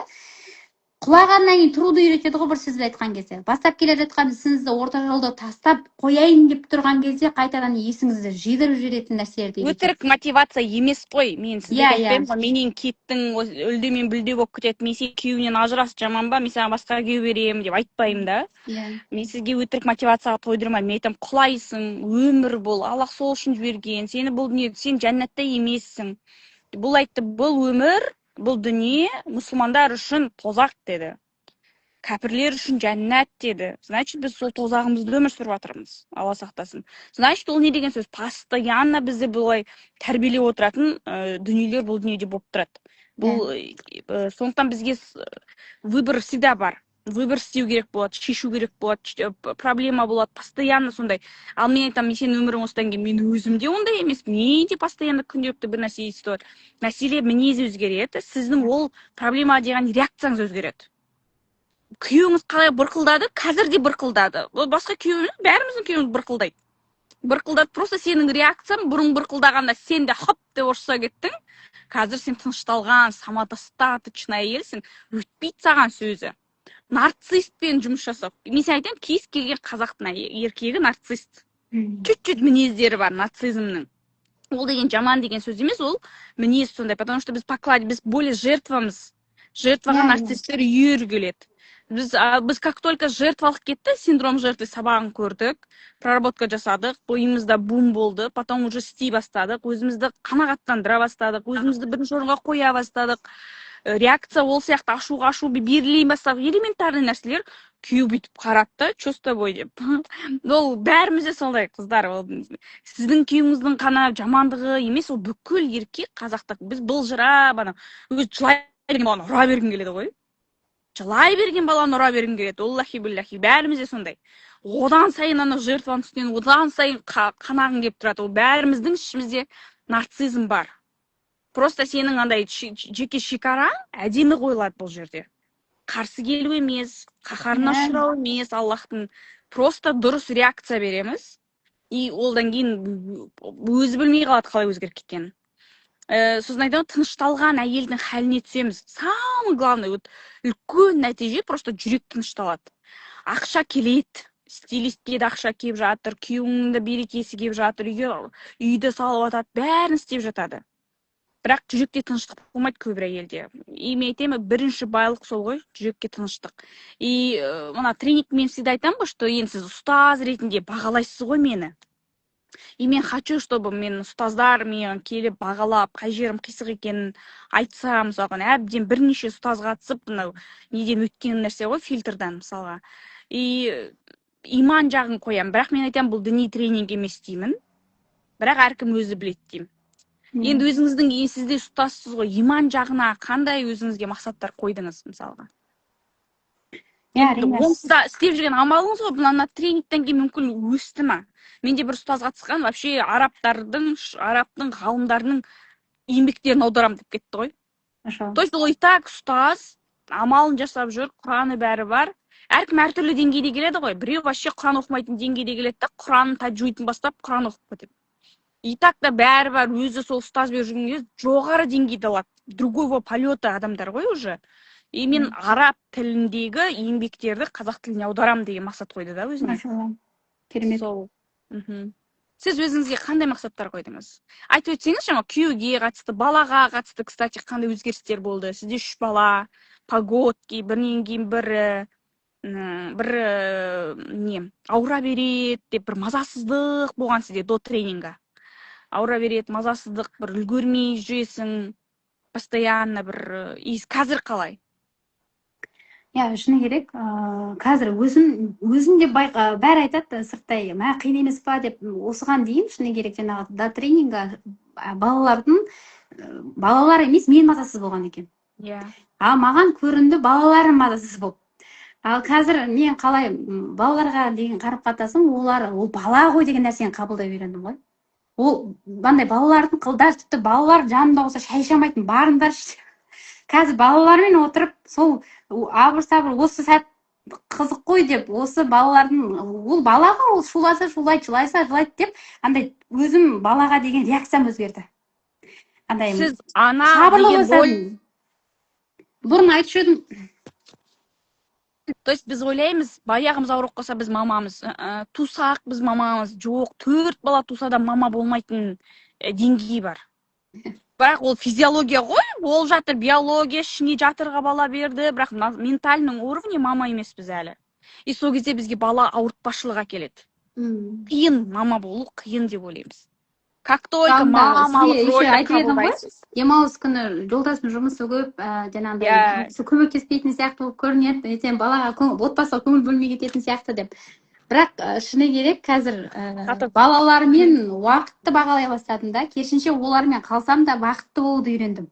Құлағаннан кейін тұруды үйретеді ғой, бір сөзбен айтқан кезде. Бастап келе жатқан ісіңізді орта жолда тастап қояйын деп тұрған кезде қайтадан есіңізді жидырып жіберетін нәрселерді үйретеді. Өтірік мотивация емес қой. Мен сізге айтпаймын ғой, менен кеттің, үлдемен бүлде болып кетеді, мен сен күйеуінен ажырас, жаман ба, мен саған басқа күйеу беремін деп айтпаймын да. Мен сізге өтірік мотивацияға тойдырмаймын. Мен айтамын, құлайсың, өмір бол, Аллах сол үшін жіберген, сені бұл дүние, сен жәннатта емессің. Бұл айтты, бұл өмір, бұл дүние мұсылмандар үшін тозақ деді. Кәпірлер үшін жәннат деді. Значит, біз сол тозағымызды өмір сүріп жатырмыз. Алла сақтасын. Значит, ол не деген сөз? Постоянно бізді бұлай тәрбиелеп отыратын дүниелер бұл дүниеде болып тұрады. Бұл сондықтан бізге выбор всегда бар. Выбор істеу керек болады, шешу керек болады, проблема болады, постоянно сондай. Ал мен айтамын, сен өмірің осыдан кейін, мен өзімде ондай емес, мен де постоянно күнделікті бір нәрсе естіп. Мәселе мінез өзгереді, сіздің ол проблема деген реакцияңыз өзгереді. Күйеуіңіз қалай бұрқылдады, қазір де бұрқылдады. Ол басқа күйеуіміз, бәріміздің күйеуіміз бұрқылдайды. Бұрқылдады, просто сенің реакцияң бұрын бұрқылдағанда сен де хоп деп ұрса кеттің. Қазір сен тынышталған, самодостаточный әйелсің, өтпейді саған сөзі. Нарциспен жұмыс жасау. Мен сен айтайын, кез келген қазақтың еркегі нарцист. Чуть-чуть мінездері бар нарцизмнің. Ол деген жаман деген сөз емес, ол мінез сондай, потому что біз более жертвамыз. Жертваға нарцисттер үйір келеді. Біз как только жертвалық кетті, синдром жертвы сабағын көрдік, проработка жасадық, ойымызда бум болды, потом уже істей бастадық, өзімізді қанағаттандыра бастадық, өзімізді бірінші орынға қоя бастадық. Реакция ол сияқты ашу берілей бастадық. Элементарный нәрселер күйеу бүйтіп қаратты, что с тобой деп. Ол бәрімізде сондай қыздар. Сіздің күйеуіңіздің қана жамандығы емес, ол бүкіл еркек қазақта. Біз былжырап, өз жылай берген баланы ұра берген келеді ғой. Жылай берген баланы ұра берген келеді. Аллахи биллахи, бәрімізде сондай. Одан сайын жертваның үстінен, одан сайын қанағың келіп тұрады. Ол бәріміздің ішімізде нарцизм бар. Просто сенің андай жеке шекараң әдемі қойылады бұл жерде. Қарсы келу емес, қаһарына ұшырау емес, Аллахтың. Просто дұрыс реакция береміз. И олдан кейін өзі білмей қалады қалай өзгеріп кеткенін. Сосын айтамын, тынышталған әйелдің хәліне түсеміз. Самый главный, үлкен нәтиже просто жүрек тынышталады. Ақша келеді. Стилистке де ақша келіп жатыр, күйеуіңді берекесі келіп жатыр, үйді салып жатады, бәрін істеп жатады. Бірақ жүректе тыныштық болмайды көбір әйелде. И мен айтамын, бірінші байлық сол ғой, жүрекке тыныштық. И мына тренинг мен всегда айтамын, что енді сіз ұстаз ретінде бағалайсыз ғой мені. И мен хочу, чтобы мен ұстаздар мен келіп бағалап, қай жерім қисық екенін айтса, мысалға, әбден бірнеше ұстаз қатысып, мынау неден өткен нәрсе ғой, фильтрдан мысалға. И иман жағын қоямын. Бірақ мен айтамын, бұл діни тренинг емес деймін. Бірақ әркім өзі біледі деймін. Енді өзіңіздің кейін сіз де ұстазсыз ғой, иман жағына қандай өзіңізге мақсаттар қойдыңыз мысалға? Енді онсыз да істеп жүрген амалыңыз ғой, мына тренингтен кейін мүмкін өсті ма? Менде бір ұстаз қатысқан, вообще арабтың ғалымдарының еңбектерін аударам деп кетті ғой. То есть ол и так ұстаз, амалын жасап жүр, Құраны бәрі бар. Әркім әртүрлі деңгейде келеді ғой. Біреу вообще Құран оқымайтын деңгейде келеді да, Құранның таджуидін бастап Құран оқып кетеді. И так та бәрі бар, өзі сол ұстаз беріп жүрген кезде жоғары деңгейде алады. Другого полета адамдар ғой уже. И мен араб тіліндегі еңбектерді қазақ тіліне аударам деген мақсат қойды да өзіне. Керемет. Сіз өзіңізге қандай мақсаттар қойдыңыз? Айтып өтсеңіз, жаңа күйеуге қатысты, балаға қатысты, кстати, қандай өзгерістер болды? Сізде 3 бала, погодки, бірінен кейін бір ауыра береді деп бір мазасыздық болған сізде до тренинга. Ауыра береді, мазасыздық, бір үлгермей жүресің, постоянно бір. Қазір қалай? Шыны керек, қазір өзім де бәрі айтады сырттай, мә қиын емес па деп. Осыған дейін шыны керек жаңағы до тренинга балалар емес, мен мазасыз болған екен. Ал маған көрінді балаларым мазасыз болып. Ал қазір мен қалай балаларға деген қарып қатасың, ол бала ғой деген нәрсені қабылдай үйрендім ғой. Ол бандай балалардың қылдар, тіпті балалар жанында болса шай шамайтын барындар. Қазір балалармен отырып, сол абыр-сабыр осы сәт қызық қой деп, осы балалардың, ол балаға, ол шуласа шулайды, жылайса жылайды деп, андай өзім балаға деген реакциям өзгерді. Сіз ана деген рөл бұрын айтып едім. То есть біз ойлаймыз, баяғымыз ауырып қалса біз мамамыз, тусақ біз мамамыз, жоқ, 4 бала туса да мама болмайтын деңгей бар. Бірақ ол физиология ғой, ол жатыр, биология, ішіне жатырға бала берді, бірақ ментальның уровне мама емес біз әлі. И сол кезде бізге бала ауыртпашылық әкеледі. Қиын мама болу, қиын деп ойлаймыз. Как только мамалық рөлді қабылдайсыз. Демалыс күні жолдасым жұмысы көп, жаңағыдай көмектеспейтін сияқты болып көрінеді, сен балаға, отбасыға көңіл бөлмей кететін сияқты деп. Бірақ шыны керек, қазір балалармен уақытты бағалай бастадым да, керісінше олармен қалсам да вақытты болуды үйрендім.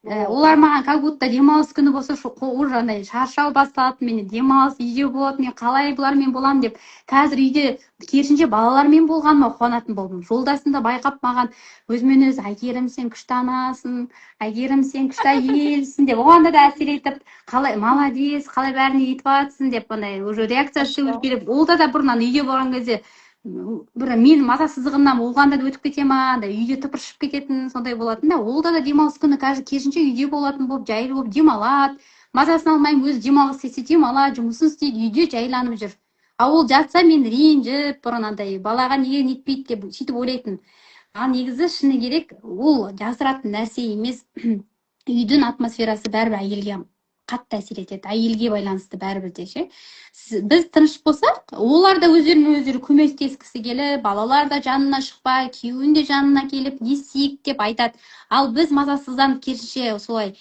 Олар маған как будто демалыс күні болса, жаңағыдай шаршау басталады, мені демалыс үйде болады, мен қалай бұлармен болам деп. Қазір үйде керісінше балалармен болғаныма қуанатын болдым. Жолдасым да байқап маған өзімен өзі, Әйгерім сен күшті анасың, Әйгерім сен күшті әйелсің деп, оған да әсер етіп, қалай молодец, қалай бәріне етіп жатсың деп, уже реакциясы өзгеріп, ол да бұрыннан үйде болған кезде бір мен мазасыздығымнан оғанда да өтіп кете ма, үйде тыпыршып кететін сондай болатын да, ол да демалыс күні қазір керісінше үйде болатын болып, жайлы болып демалады, мазасын алмаймын, өзі демалғысы келсе демалады, жұмысын істейді, үйде жайланып жүр. Ал ол жатса мен ренжіп, бұрынандай балаға неге нетпейді деп сөйтіп ойлайтын. Ал негізі шыны керек, ол жасыратын нәрсе емес. Үйдің атмосферасы бәрібір әйелге қатты әсер етеді, әйелге байланысты бәрібір де ше. Біз тыныш болсақ, олар да өздеріне өздері көмектескісі келіп, балалар да жанына шықпай, күйеуін де жанына келіп, не істейік деп айтады. Ал біз мазасызданып керісінше солай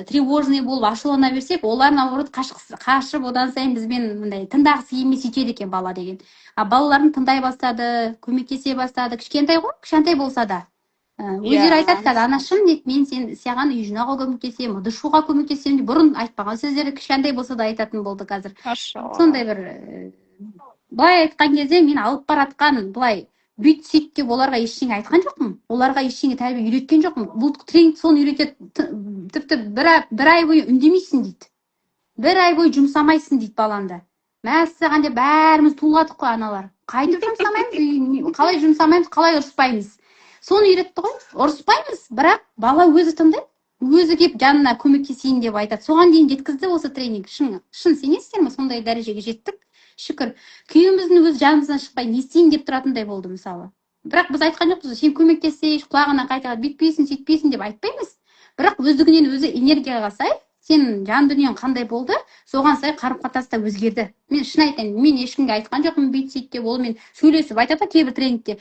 тревожный болып ашулана берсек, олар наоборот қашып, одан сайын бізбен мындай тыңдағысы келмей сөйтеді екен бала деген. А балаларын тыңдай бастады, көмектесе бастады, кішкентай болса да. Өздері айтады, анашым дейді, мен саған үй жинауға көмектесемін, ыдыс жууға көмектесемін деп, бұрын айтпаған сөздері кішкентай болса да айтатын болды қазір. Сондай бір былай айтқан кезде мен алып баратқан былай бүйт сөйт деп оларға ештеңе айтқан жоқпын. Оларға ештеңе тәрбие үйреткен жоқпын. Бұл тренинг соны үйретеді. Тіпті бір ай бойы үндемейсің дейді. Бір ай бойы жұмсамайсың дейді баланды. Мәссаған деп бәріміз туылдық қой аналар. Қайтып жұмсамаймыз, қалай жұмсамаймыз, қалай ұрыспаймыз. Соны үйретті ғой, ұрыспаймыз, бірақ бала өзі тыңдайды, өзі келіп жанына көмектесейін деп айтады. Соған дейін жеткізді осы тренинг. Шын сенесіздер ме, сондай дәрежеге жеттік. Шүкір. Күйеуіміздің өзі жанымыздан шықпай не істейін деп тұратындай болды мысалы. Бірақ біз айтқан жоқпыз, сен көмектессей, құлағына қайта бүйтпейсің, сөйтпейсің деп айтпаймыз. Бірақ өздігінен өзі энергияға сай, сен жан дүниең қандай болды, соған сай қарым-қатынас та өзгерді. Мен шын айтайын, мен ешкімге айтқан жоқпын бүйт сөйт деп, ол мен сөйлесіп айтады кейбір тренингте,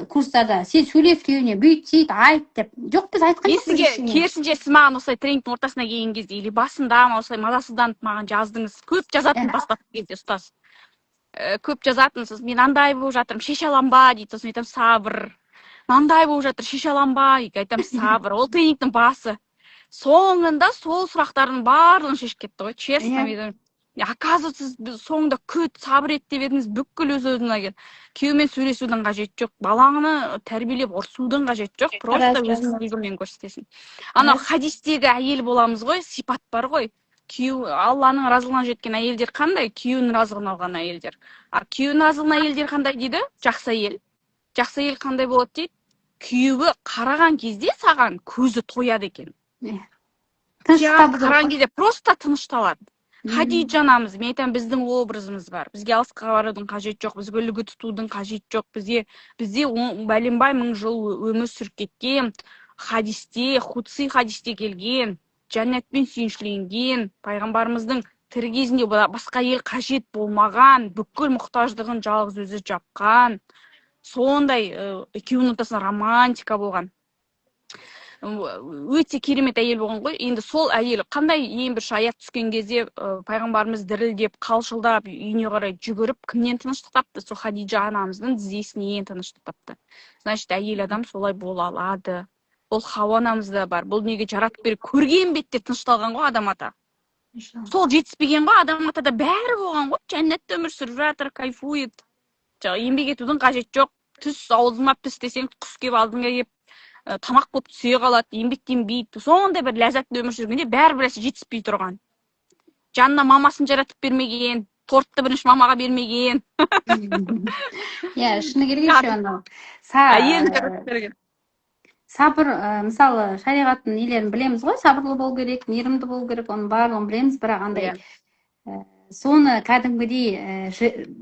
курстарда, сен сөйлес күйеуіне бүйт сөйт айт деп. Жоқ, біз айтқан жоқпыз ешкімге. Керісінше сіз маған осылай тренингтің ортасына келген кезде или басында осылай мазасызданып маған жаздыңыз. Көп жазатын бастапқы кезде ұстаз. Көп жазатынсыз. Мен андай болып жатырмын, шеше алам ба дейді, сосын айтамын сабыр. мынандай болып жатыр, шеше аланбай. Айтам, сабыр, ол тренингтің басы. Соңында сол сұрақтардың барлығын шешіп кетті ғой, честно. Оказывается, біз соңында күт, сабыр ет деп едіңіз, бүкіл өз-өзіне келді. Күйеумен сөйлесудің қажеті жоқ, балаңны тәрбиелеп ұрсудың қажеті жоқ, просто өзінің үлгімен көрсетесің. Ана хадистегі әйел боламыз ғой, сипат бар ғой. Күйеу, Алланың разылығына жеткен әйелдер қандай? Күйеуінің разылығын алған әйелдер. Күйеуінің разылығына әйелдер қандай дейді? Жақсы әйел. Жақсы әйел қандай болады дейді? Күйеуі қараған кезде саған көзі тояды екен. Қараған кезде просто тынышталады. Хадиджа анамыз, мен айтамын, біздің образымыз бар. Бізге алысқа барудың қажеті жоқ, бізге үлгі тұтудың қажеті жоқ. Бізде бәленбай мың жыл өмір сүріп кеткен, хадисте, худси хадисте келген, жәннатпен сүйіншіленген, пайғамбарымыздың тірі кезінде басқа ел қажет болмаған, бүкіл мұқтаждығын жалғыз өзі жапқан, сондай екеуінің ортасында романтика болған. Өте керемет әйел болған ғой. Енді сол әйел қандай ең бір аят түскен кезде пайғамбарымыз дірілдеп, қалшылдап, үйіне қарай жүгіріп, кімнен тыныштық тапты? Сол Хадиджа анамыздың тізесінен тыныштық тапты. Значит, әйел адам солай бола алады. Ол Хауа анамызда бар. Бұл дүниеге жаратып беріп, көрген бетте тынышталған ғой адам ата. Сол жетіспеген ғой, адам атада бәрі болған ғой. Жәннатта өмір сүріп жатыр, кайфует. Еңбек етудің қажеті жоқ. Түс аузыма піс десең, құс келіп алдыңа келіп тамақ болып түсе қалады, еңбектенбейді. Сондай бір ләззатты өмір сүргенде бәрібір нәрсе жетіспей тұрған. Жанына мамасын жаратып бермеген, тортты бірінші мамаға бермеген. Шыны керек анау. Сабыр, мысалы, шариғаттың нелерін білеміз ғой, сабырлы болу керек, мейірімді болу керек, оның барлығын білеміз, бірақ андай соны кәдімгідей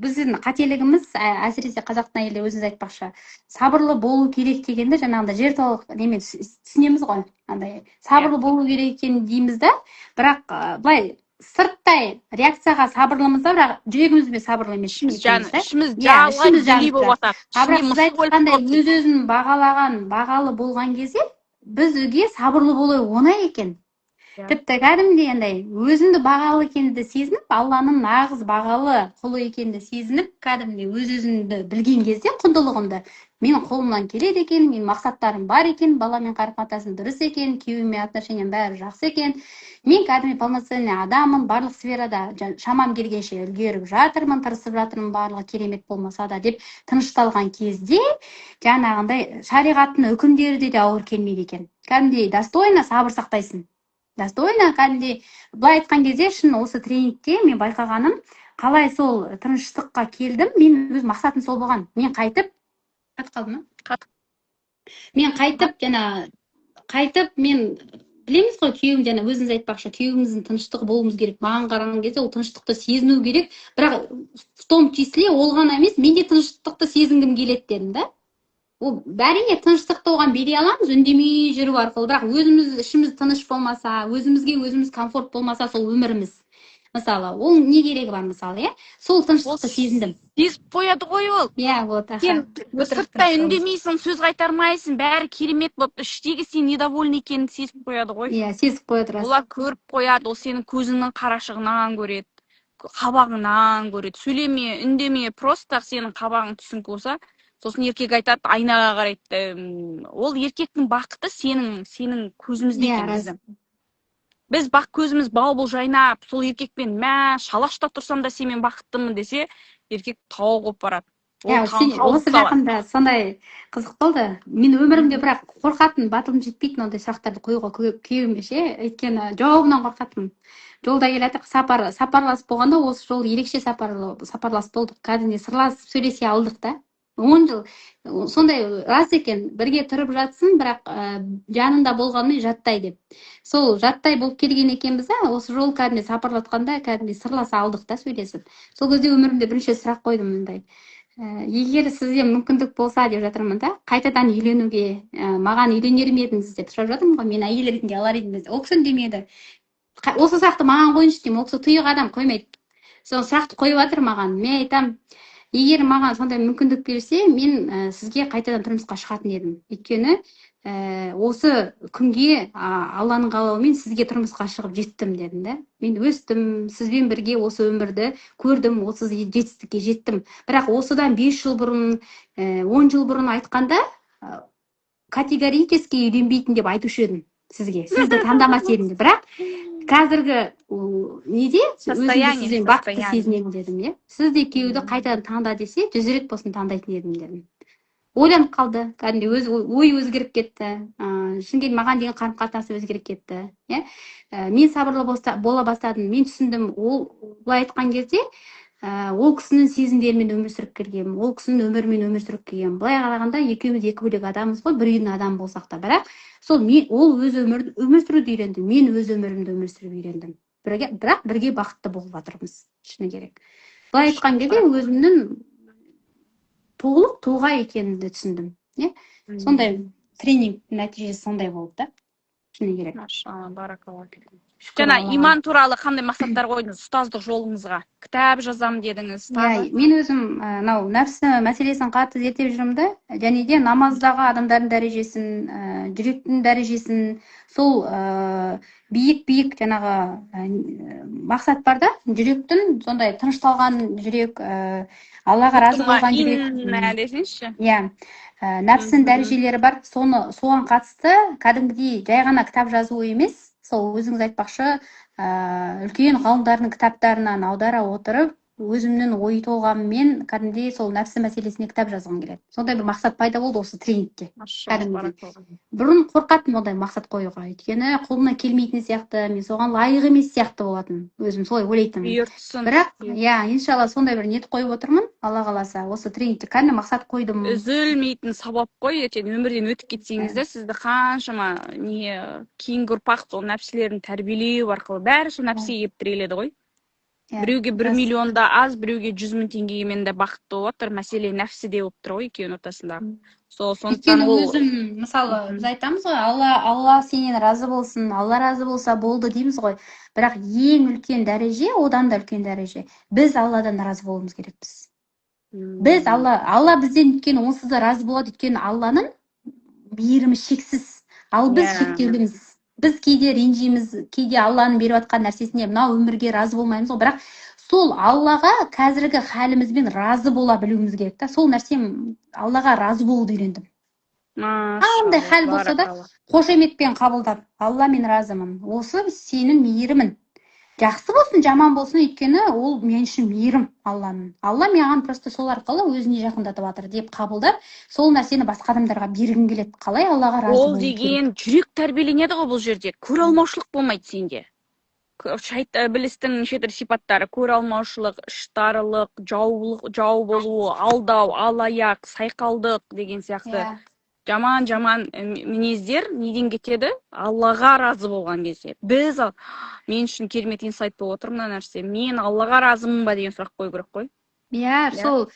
біздің қателігіміз, әсіресе қазақтың әйелі өзіңіз айтпақшы, сабырлы болу керек дегенде жаңағында жер толық немен түсінеміз ғой, андай сабырлы болу керек екен дейміз да, бірақ былай сырттай реакцияға сабырлымыз да, бірақ жүрегімізбен сабырлы емес. Ішіміз жалған дүлей болып жатады. Сіз айтқандай өз-өзін бағалы болған кезде бізге сабырлы болу оңай екен. Тіпті кәдімгідей андай өзіңді бағалы екенді сезініп, Алланың нағыз бағалы құлы екенді сезініп, кәдімгідей өз-өзіңді білген кезде құндылығыңды, менің қолымнан келеді екен, менің мақсаттарым бар екен, баламен қарым-қатынасым дұрыс екен, күйеуіме отношениям бәрі жақсы екен, мен кәдімгідей полноценный адаммын, барлық сферада шамам келгенше үлгеріп жатырмын, тырысып жатырмын, барлығы керемет болмаса да деп тынышталған кезде, жаңағындай шариғаттың үкімдері де ауыр келмейді екен. Кәдімгідей достойно сабыр сақтайсың. Достойно, кәдімгідей былай айтқан кезде шын осы тренингте мен байқағаным, қалай сол тыныштыққа келдім, мен өз мақсатым сол болған. Мен қайтып, мен білеміз ғой, күйеуім жаңа өзіңіз айтпақшы, күйеуіміздің тыныштығы болуымыз керек. Маған қараған кезде ол тыныштықты сезіну керек, бірақ в том числе ол ғана емес, мен де тыныштықты сезінгім келеді дедім да. Ол бәріне тыныштықты оған бере аламыз, үндемей жүру арқылы, бірақ өзіміз ішіміз тыныш болмаса, өзіміз комфорт болмаса, сол өміріміз. Мысалы, ол не керегі бар мысалы, сол тыныштықты сезіндім. Сезіп қояды ғой ол. Сен сырттай үндемейсің, сөз қайтармайсың, бәрі керемет болып, іштегі сен недовольны екенін сезіп қояды ғой. Сезіп қояды. Олар көріп қояды, ол сенің көзіңнің қарашығынан көреді, қабағыңнан көреді. Сөйлеме, үндеме, просто сенің қабағың түсіңкі болса, сосын еркек айтады, айнаға қарайды. Ол еркектің бақыты сенің көзімізде екен біздің. Біз көзіміз бал жайнап, сол еркекпен шалашта тұрсам да сенмен бақыттымын десе, еркек тауы қоп барады. Осы жақында сондай қызық болды. Мен өмірімде бірақ қорқатын, батылым жетпейтін ондай сұрақтарды қоюға күйеуіме ше, өйткені жауабынан қорқатынмын. Жолда келатық, сапарласып болғанда, осы жол ерекше сапарласып болдық. Кәдімгідей сырласып сөйлесе алдық та. 10 жыл. Сондай рас екен, бірге тұрып жатсын, бірақ жанында болғанын жаттай деп. Сол жаттай болып келген екенбіз, осы жол кәдімгідей сапарлатқанда, кәдімгідей сырласа алдық та сөйлесіп. Сол кезде өмірімде бірінші сұрақ қойдым мындай. Егер сізде мүмкіндік болса деп жатырмын да, қайтадан үйленуге, маған үйленер ме едіңіз деп сұрап жатырмын ғой, мен әйел ретінде алар едім деп. Ол кісі үндемеді. Осы сұрақты маған қойыңызшы деймін, ол кісі тұйық адам қоймайды. Сол сұрақты қойып жатыр маған. Мен айтам, егер маған сондай мүмкіндік берсе, мен сізге қайтадан тұрмысқа шығатын едім. Өйткені осы күнге Алланың қалауымен сізге тұрмысқа шығып жеттім дедім да. Мен өстім, сізбен бірге осы өмірді көрдім, осы жетістікке жеттім. Бірақ осыдан 5 жыл бұрын, 10 жыл бұрын айтқанда, категорически үйленбейтін деп айтушы едім сізге. Сізді таңдамас едім деп. Бірақ қазіргі неде өзімді сізден бақытты сезінемін дедім, иә. Сіз де күйеуді қайтадан таңда десе, 100 рет болсын таңдайтын едім дедім. Ойланып қалды, кәдімгідей ой өзгеріп кетті. Шынымен маған деген қарым-қатынасы өзгеріп кетті, иә. Мен сабырлы бола бастадым. Мен түсіндім, ол былай айтқан кезде ол кісінің сезімдерімен өмір сүріп келгенмін, ол кісінің өмірімен өмір сүріп келгенмін. Былай қарағанда екеуміз екі бөлек адамбыз ғой, бір үйдің адамы болсақ та, бірақ сол ол өз өмір сүруді үйренді, мен өз өмірімді өмір сүріп үйрендім. Бірақ бірге бақытты болып жатырмыз, шыны керек. Былай айтқан кезде өзімнің толық тұлға екенімді түсіндім, иә. Сондай тренинг нәтижесі сондай болды да, шыны керек. Машалла, баракалла. Жана иман туралы қандай мақсаттар қойдыңыз ұстаздық жолыңызға? Кітап жазам дедіңіз. Мен өзім мынау нәпсі мәселесін қатты зерттеп жүрмін да, және де намаздағы адамдардың дәрежесін, жүректің дәрежесін, сол биік жаңағы мақсат бар да, жүректің сондай тынышталған жүрек, Аллаға разы болған жүрек. Иә. Нәпсінің дәрежелері бар, соған қатысты кәдімгідей жай ғана кітап жазу емес, сол өзіңіз айтпақшы, үлкен ғалымдардың кітаптарынан аудара отырып, өзімнің ой толғамымен кәдімгідей сол нәпсі мәселесіне кітап жазғым келеді. Сондай бір мақсат пайда болды осы тренингке. Бұрын қорқатым ондай мақсат қоюға, өйткені қолымнан келмейтін сияқты, мен соған лайық емес сияқты болатын. Өзім солай ойлайтынмын. Бірақ, иншалла сондай бір ниет қойып отырмын, Алла қаласа. Осы тренингте кәдімгі мақсат қойдым. Үзілмейтін сабап қой, ертең өмірден өтіп кетсеңіз де, сізді қаншама кейінгі ұрпақ сол нәпсілерін тәрбиелеу арқылы бәрі сол нәпсіге келіп тіреледі ғой. Біреуге 1 миллионда аз, біреуге 100 000 теңгемен де бақытты болып отыр. Мәселе нәпсіде болып тұр ғой, екеуінің ортасында. Өйткені өзім, мысалы, біз айтамыз ғой, Алла сенен разы болсын, Алла разы болса болды дейміз ғой. Бірақ ең үлкен дәреже, одан да үлкен дәреже. Біз Алладан разы болуымыз керекпіз. Біз Алла бізден өйткені онсыз да разы болады, өйткені Алланың мейірімі шексіз. Ал біз шектеуліміз. Біз кейде ренжиміз, кейде Алланың беріп жатқан нәрсесіне мынау өмірге разы болмаймыз ғой, бірақ сол Аллаға қазіргі халімізбен разы бола білуіміз керек та. Сол нәрсем Аллаға разы болуды үйрендім. Қандай хал болса да қошеметпен қабылдап, Алла мен разымын. Осы сенің мейірімін. Жақсы болсын, жаман болсын, өйткені ол мен үшін мейірім Алланың. Алла маған просто сол арқылы өзіне жақындатып жатыр деп қабылдап, сол нәрсені басқа адамдарға бергім келеді. Қалай Аллаға разы болу. Ол деген жүрек тәрбиеленеді ғой бұл жерде. Көре алмаушылық болмайды сенде. Білістің нешетір сипаттары: көре алмаушылық, іштарылық, жау болуы, алдау, алаяқ, сайқалдық деген сияқты жаман мінездер неден кетеді? Аллаға разы болған кезде. Біз мен үшін керемет инсайт болып отыр мына нәрсе. Мен Аллаға разымын ба деген сұрақ қою керек қой. Сол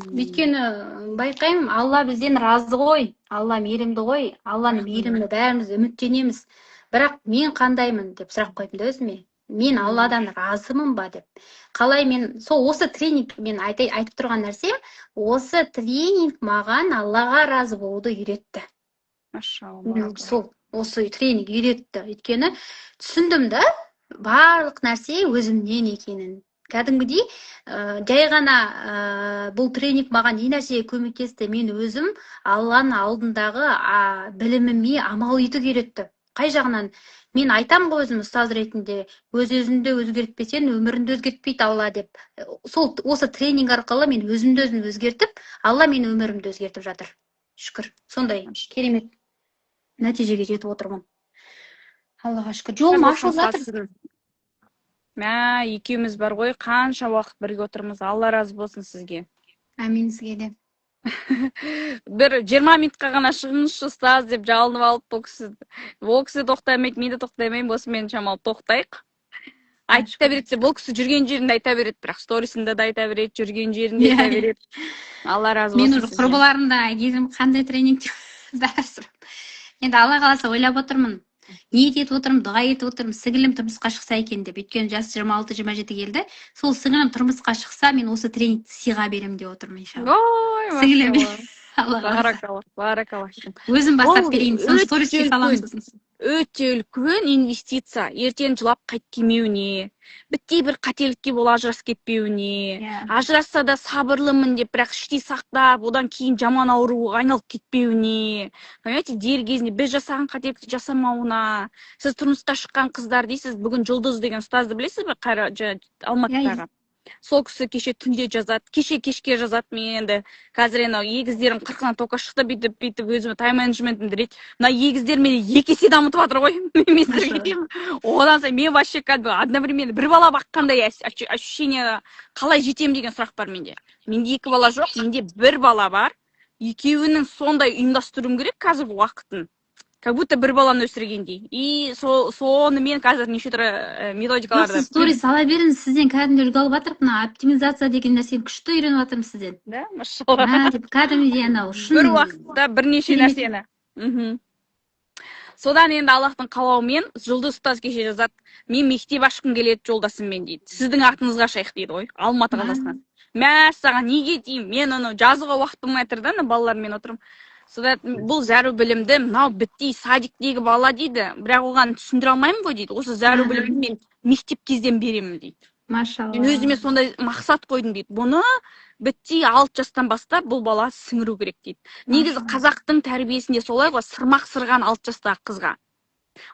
өйткені байқаймын, Алла бізден разы ғой, Алла мейірімді ғой, Алланың мейіріміне бәріміз үміттенеміз. Бірақ мен қандаймын деп сұрақ қойдым да өзіме. Мен Алладан разымын ба деп. Қалай мен, осы тренинг мен айтып тұрған нәрсе, осы тренинг маған Аллаға разы болуды үйретті. Осы тренинг үйретті. Өйткені түсіндім да, барлық нәрсе өзімнен екенін. Кәдімгідей, жай ғана бұл тренинг маған не нәрсеге көмектесті, мен өзім Алланың алдындағы біліміме амал етуге үйретті. Қай жағынан? Мен айтам ғой өзім ұстаз ретінде, өз-өзіңді өзгертпесең, өміріңді өзгертпейді Алла деп. Осы тренинг арқылы мен өзімді өзім өзгертіп, Алла мен өмірімді өзгертіп жатыр. Шүкір. Сондай керемет нәтижеге жетіп отырмын. Аллаға шүкір. Жолым ашылып жатыр. Екеуміз бар ғой, қанша уақыт бірге отырмыз. Алла разы болсын сізге. Әмин, сізге де. Бір 20 минутқа ғана шығыңызшы ұстаз деп жалынып алып, ол кісі тоқтамайды, мен де тоқтаймаймын, осымен шамалы тоқтайық. Айтып та береді, бұл кісі жүрген жерінде айта береді, бірақ сторисында да айта береді, жүрген жерінде айта береді. Алла разы болсын. Мен құрбыларымда кезім қандай тренинг деп енді Алла қаласа ойлап отырмын. Ниет етіп отырмын, дұға етіп отырмын, сіңілім тұрмысқа шықса екен деп. Өйткені жасы 26-27 келді. Сол сіңілім тұрмысқа шықса, мен осы тренингті сыйға беремін деп отырмын иншалла. Сіңілім. Баракалла. Өзім бастап берейін, соны сториске саламын. өте үлкен инвестиция, ертең жылап қайт келмеуіне, біттей бір қателікке бол ажырасып кетпеуіне, ажырасса да сабырлымын деп, бірақ іштей сақтап, одан кейін жаман ауруға айналып кетпеуіне, понимаете, дер кезінде біз жасаған қателікті жасамауына. Сіз тұрмысқа шыққан қыздар дейсіз, бүгін Жұлдыз деген ұстазды білесіз бе, Алматыдағы? Сол кісі кеше түнде жазады, кешке жазады. Мен енді қазір енді егіздерім 40-нан тоқа шықты, бүйтіп өзіме тайм-менеджментімді рет. Мына егіздер мені 2 есе дамытып жатыр ғой. Мен сіздерге деймін. Одан соң мен вообще одновременно бір бала баққандай ощущение, қалай жетемін деген сұрақ бар менде. Менде 2 бала жоқ, менде 1 бала бар. Екеуінің сондай ұйымдастыруым керек қазіргі уақытын. Как будто бір баланы өсіргендей. И соны мен қазір неше түрлі методикаларды. Сіз сторис сала беріңіз, сізден кәдімгі үлгі алып жатырмын. Мына оптимизация деген нәрсені күшті үйреніп жатырмын сізден. Да, машалла. Кәдімгідей анау шын. Бір уақытта бірнеше нәрсені. Содан енді Аллахтың қалауымен Жұлдыз ұстаз кеше жазады. Мен мектеп ашқым келеді жолдасыммен дейді. Сіздің атыңызға шайық дейді ғой, Алматы қаласынан. Мә, саған неге деймін? Мен оны жазуға уақыт болмай тұр да, балалармен отырмын. Содан бұл зәру білімді мынау біттей садиктегі бала дейді, бірақ оған түсіндіре алмаймын ғой дейді. Осы зәру білімді мен мектеп кезден беремін дейді. Машалла. Өзіме сондай мақсат қойдым дейді. Бұны біттей 6 жастан бастап бұл бала сіңіру керек дейді. Негізі қазақтың тәрбиесінде солай ғой, сырмақ сырған 6 жастағы қызға.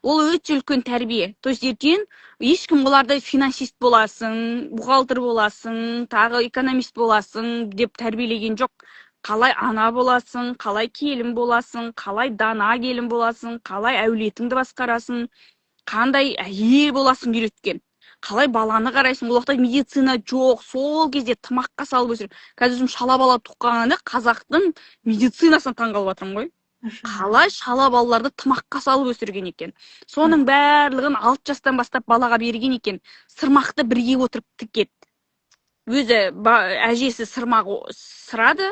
Ол өте үлкен тәрбие. То есть ертең ешкім оларды финансист боласың, бухгалтер боласың, тағы экономист боласың деп тәрбиелеген жоқ. Қалай ана боласың, қалай келін боласың, қалай дана келін боласың, қалай әулетіңді басқарасың, қандай әйел боласың үйреткен. Қалай баланы қарайсың, ол уақытта медицина жоқ, сол кезде тымаққа салып өсір. Қазір шала бала туғанда қазақтың медицинасын таңғалып жатырмын ғой. Қалай шала балаларды тымаққа салып өсірген екен. Соның барлығын 6 жастан бастап балаға берген екен. Сырмақты бірге отырып тікет. Өзі әжесі сырмақ сырады,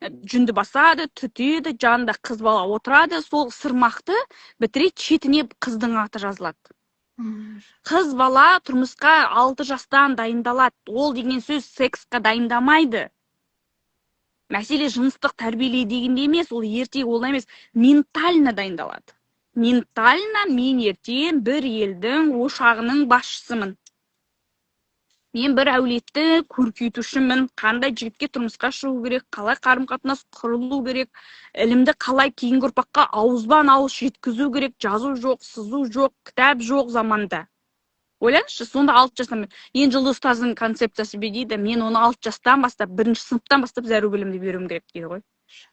жүнді басады, түтеді, жанында қыз бала отырады, сол сырмақты бітіреді, шетіне қыздың аты жазылады. Қыз бала тұрмысқа 6 жастан дайындалады. Ол деген сөз сексқа дайындамайды. Мәселе жыныстық тәрбиелей дегенде емес, ол ертең ол емес, ментально дайындалады. Ментально мен ертең бір елдің ошағының басшысымын. Мен бір әулетті көркейтушімін, қандай жігітке тұрмысқа шығу керек, қалай қарым-қатынас құрылу керек, ілімді қалай кейінгі ұрпаққа ауызбан ауыз жеткізу керек, жазу жоқ, сызу жоқ, кітап жоқ заманда. Ойлаңызшы, сонда 6 жастан ең Жұлдыз ұстаздың концепциясы дейді, мен оны 6 жастан бастап, 1-ші сыныптан бастап зәру білімді беруім керек дейді ғой.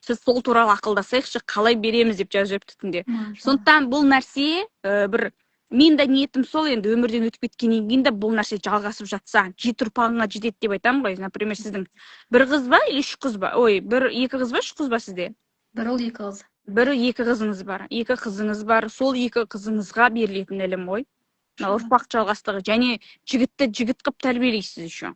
Сіз сол туралы ақылдасайықшы, қалай береміз деп жазып түтінде. Сондықтан бұл нәрсе бір мен де ниетім сол, енді өмірден өтіп кеткеннен кейін де бұл нәрсе жалғасып жатса, 7 ұрпағыңа жетеді деп айтамын ғой. Например, сіздің 1 қыз ба, или 3 қыз ба? Ой, 2 қыз ба, 3 қыз ба сізде? 1 ұл, 2 қыз. 2 қызыңыз бар. 2 қызыңыз бар. Сол 2 қызыңызға берілетін ілім ғой. Ұрпақ жалғастығы. Және жігітті жігіт қып тәрбиелейсіз еще.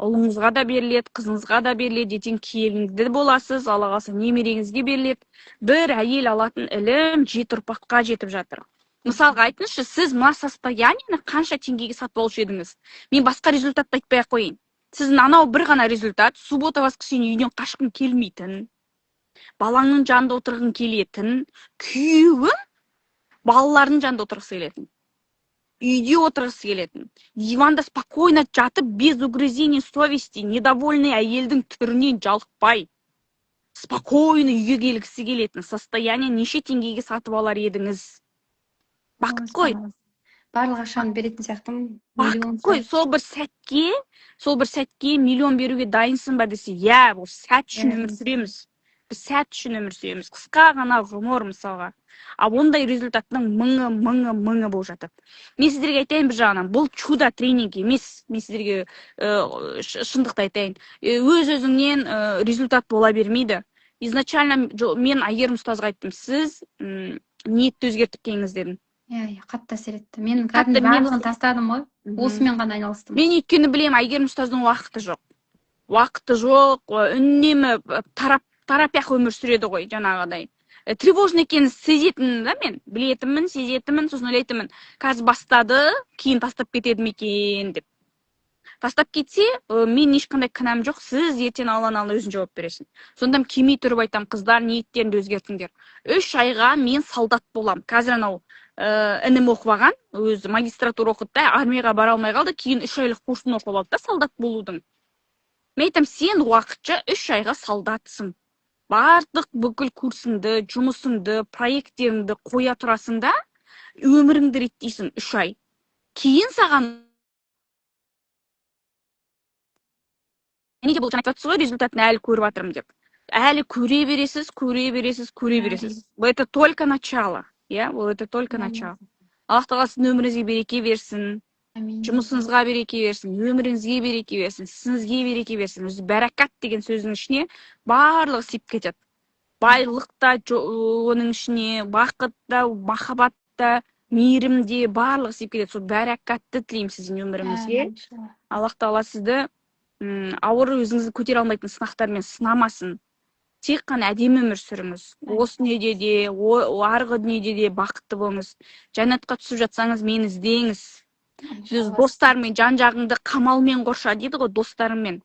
Ұлыңызға да беріледі, қызыңызға да беріледі, ертең келінді боласыз, Алла қаласа немереңізге беріледі. Бір әйел алатын ілім 7 ұрпаққа жетіп жатыр. Мысалға айтыңызшы, сіз мына состояниені қанша теңгеге сатып алушы едіңіз? Мен басқа результатты айтпай-ақ қойын. Сіздің анау бір ғана результат, суббота воскресенье үйден қашқын келмейтін, балаңның жанында отырғың келетін, күйеуің балалардың жанында отырғысы келетін, үйде отырғысы келетін, диванда спокойно жатып, без угрызений совести, недовольный әйелдің түрінен жалықпай, спокойно үйге келгісі келетін состояние неше теңгеге сатып алар едіңіз? Бақыт қой. Барлық ақшаны беретін сияқтымын. Бақыт қой. Сол бір сәтке миллион беруге дайынсың ба десе, иә, бұл сәт үшін өмір сүреміз. Біз сәт үшін өмір сүреміз. Қысқа ғана ғұмыр мысалға. Ал ондай результаттың мыңы болып жатыр. Мен сіздерге айтайын бір жағынан, бұл чудо тренинг емес. Мен сіздерге шындықты айтайын. Өз-өзіңнен результат бола бермейді. Изначально мен Айгерім ұстазға айттым, сіз ниетті өзгертіп келіңіз дедім. Қатты әсер етті. Мен кәдімгі барлығын тастадым ғой. Осымен ғана айналыстым. Мен өйткені білемін, Айгерім ұстаздың уақыты жоқ. Уақыты жоқ, үнемі тарапиақ өмір сүреді ғой, жаңағыдай. Тревожный екенін сезетінмін да мен. Білетінмін, сезетінмін, сосын ойлайтынмын. Қазір бастады, кейін тастап кетеді ме екен деп. Тастап кетсе, мен ешқандай кінәм жоқ, сіз ертең Алланың өзің жауап бересің. Сонда кемей тұрып айтам, қыздар ниеттеріңді өзгертіңдер. 3 айға мен солдат болам. Қазір анау інім оқып алған, өзі магистратура оқыды да, армияға бара алмай қалды, кейін 3 айлық курсын оқып алды да, солдат болудың. Мен айтам, сен уақытша 3 айға солдатсың. Барлық бүкіл курсыңды, жұмысыңды, проекттеріңді қоя тұрасың да, өміріңді реттейсің 3 ай. Кейін саған неге бұл жаңа айтып ғой, результатын әлі көріп жатырмын деп. Әлі көре бересіз. Это только начало. Это только начало. Аллах тағала сіздің өміріңізге береке берсін. Жұмысыңызға береке берсін, өміріңізге береке берсін, сізге береке берсін. Өзі бәракат деген сөздің ішіне барлығы сиып кетеді. Байлық та оның ішіне, бақыт та, махаббат та, мейірімде барлығы сиып кетеді. Сол бәракатты тілеймін сіздің өміріңізге. Аллах тағала сізді ауыр, өзіңізді көтере алмайтын сынақтармен сынамасын. Тек қана әдемі өмір сүріңіз. Осы дүниеде де, арғы дүниеде де бақытты болыңыз. Жәннатқа түсіп жатсаңыз, мені іздеңіз. Сіз достармен, жан жағыңды қамалмен қорша дейді ғой, достарыңмен.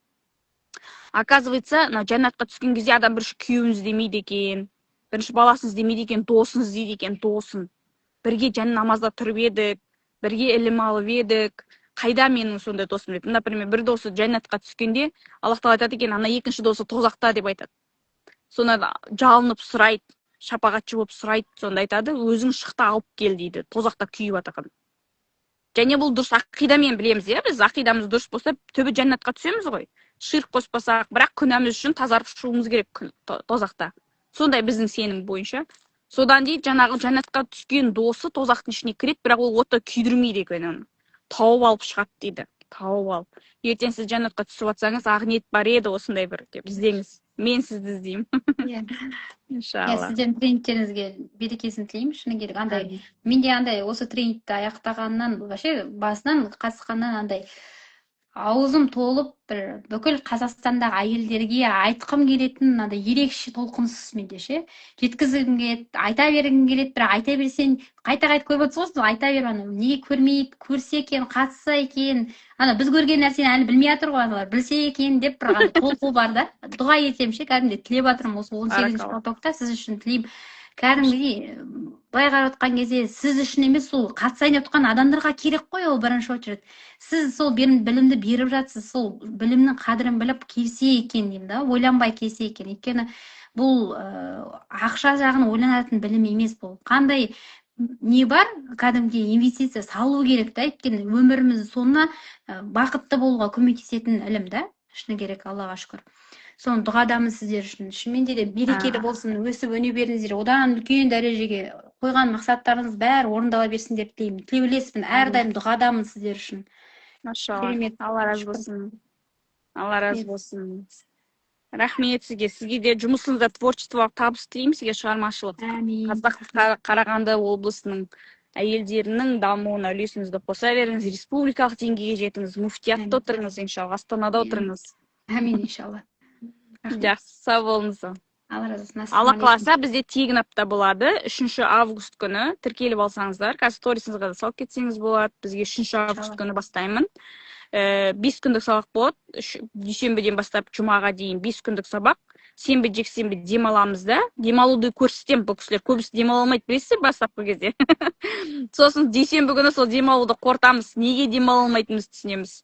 Оказывается, жәннатқа түскен кезде адам бірінші күйеуін іздемейді екен, бірінші баласын іздемейді екен, досын іздейді екен, досын. Бірге намазда тұрып едік, бірге ілім алып едік. Қайда менің сондай досым деп. Например, бір досы жәннатқа түскенде, Аллах тағала айтады екен, ана екінші досы тозақта деп айтады. Сонда жалынып сұрайды, шапағатшы болып сұрайды, сонда айтады, өзің шықты алып кел дейді, тозақта күйіп жатқан. Және бұл дұрыс ақидамен білеміз, біз ақидамыз дұрыс болса, түбі жәннатқа түсеміз ғой. Ширк қоспасақ, бірақ күнәміз үшін тазарып шығуымыз керек тозақта. Сондай біздің сенім бойынша. Содан дейді, жаңағы жәннатқа түскен досы тозақтың ішіне кіреді, бірақ ол отта күйдірмейді екен оны. Тауып алып шығады дейді. Тауып алып. Ертең сіз жәннатқа түсіп жатсаңыз, ақ ниет бар еді осындай бір деп іздеңіз. Мен сізді іздеймін. Иншалла. Сізден тренингтеріңізге берекесін тілеймін, шыны керек. Менде андай осы тренингті аяқтағаннан, вообще басынан қатысқаннан андай аузым толып, бір бүкіл Қазақстандағы әйелдерге айтқым келетін андай ерекше толқынсыз менде ше. Жеткізгім келеді, айта бергім келеді, бірақ айта берсең қайта-қайта көріп отырсыз ғой, айта бер, неге көрмейді, көрсе екен, қатысса екен, біз көрген нәрсені әлі білмей жатыр ғой, аналар білсе екен деп бір толқу бар да. Дұға етемін ше, кәдімгідей тілеп жатырмын осы 18-ші потокта сіз үшін тілеймін. Кәдімгідей былай қарап отқан кезде сіз үшін емес, сол қатысайын деп отқан адамдарға керек қой ол бірінші очередь. Сіз сол білімді беріп жатсыз, сол білімнің қадірін біліп келсе екен деймін да, ойланбай келсе екен. Өйткені бұл ақша жағын ойланатын білім емес бұл. Қандай не бар, кәдімгідей инвестиция салу керек та, өйткені өміріміздің соңына бақытты болуға көмектесетін ілім да, шыны керек, Аллаға шүкір. Соны дұғадамын сіздер үшін. Шынымен де берекелі болсын, өсіп өне беріңіздер, одан үлкен дәрежеге қойған мақсаттарыңыз бәрі орындала берсін деп тілеймін. Тілеулеспін, әрдайым дұғадамын сіздер үшін. Машалла. Алла разы болсын. Алла разы болсын. Рахмет сізге. Сізге де жұмысыңызда творчестволық табыс тілеймін, сізге шығармашылық. Қазақ Қарағанды облысының әйелдерінің дамуына үлесіңізді қоса беріңіз, республикалық деңгейге жетіңіз, муфтиятта отырыңыз, иншалла, Астанада отырыңыз. Әмин, иншалла. Жақсы, сау болыңыз. Алла қаласа бізде тегін апта болады. 3 август күні тіркеліп алсаңыздар, қазір сторисіңізге салып кетсеңіз болады. Бізге 3 август күні бастаймын. 5 күндік сабақ болады. Дүйсенбіден бастап жұмаға дейін 5 күндік сабақ. Сенбі, жексенбі демаламыз да. Демалуды көрсетем, бұл кісілер көбісі демала алмайды, білесіздер, бастапқы кезде. Сосын дүйсенбі күні сол демалуды қортамыз. Неге демала алмайтынымызды түсінеміз.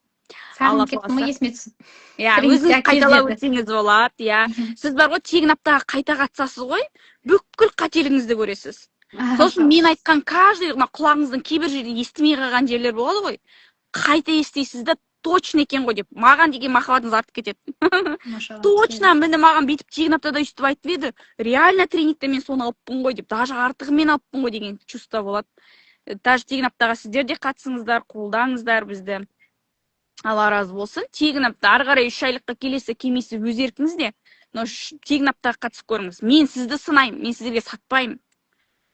Сағынып кеттім ғой, есіме түсіп. Өзіңіз қайталап өтсеңіз болады. Сіз бар ғой, тегін аптаға қайта қатысасыз ғой, бүкіл қателігіңізді көресіз. Сосын мен айтқан каждый құлағыңыздың кейбір жерде естімей қалған жерлер болады ғой. Қайта естейсіз да, точно екен ғой деп, маған деген махаббатыңыз артып кетеді. Точно, мені маған бүйтіп тегін аптада өйстіп айтып еді, реально тренингте мен соны алыппын ғой деп, даже артығымен алыппын ғой деген чувство болады. Даже тегін аптаға сіздер де қатысыңыздар, қолдаңыздар бізді. Алла разы болсын. Тегін апта, ары қарай 3 айлыққа келесі келмейсіз өз еркіңізде, но тегін аптаға қатысып көріңіз. Мен сізді сынаймын, мен сіздерге сатпаймын.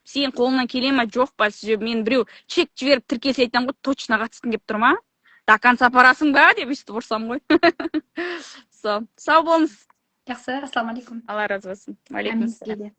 Сен қолыңнан келе ма, жоқ па, мен біреу чек жіберіп тіркелсе айтам ғой, точно қатыстың деп тұрма. До конца барасың ба деп өйстіп ұрсам ғой. Сау болыңыз. Жақсы, ассаламу алейкум. Алла разы болсын. Алейкум ассалам.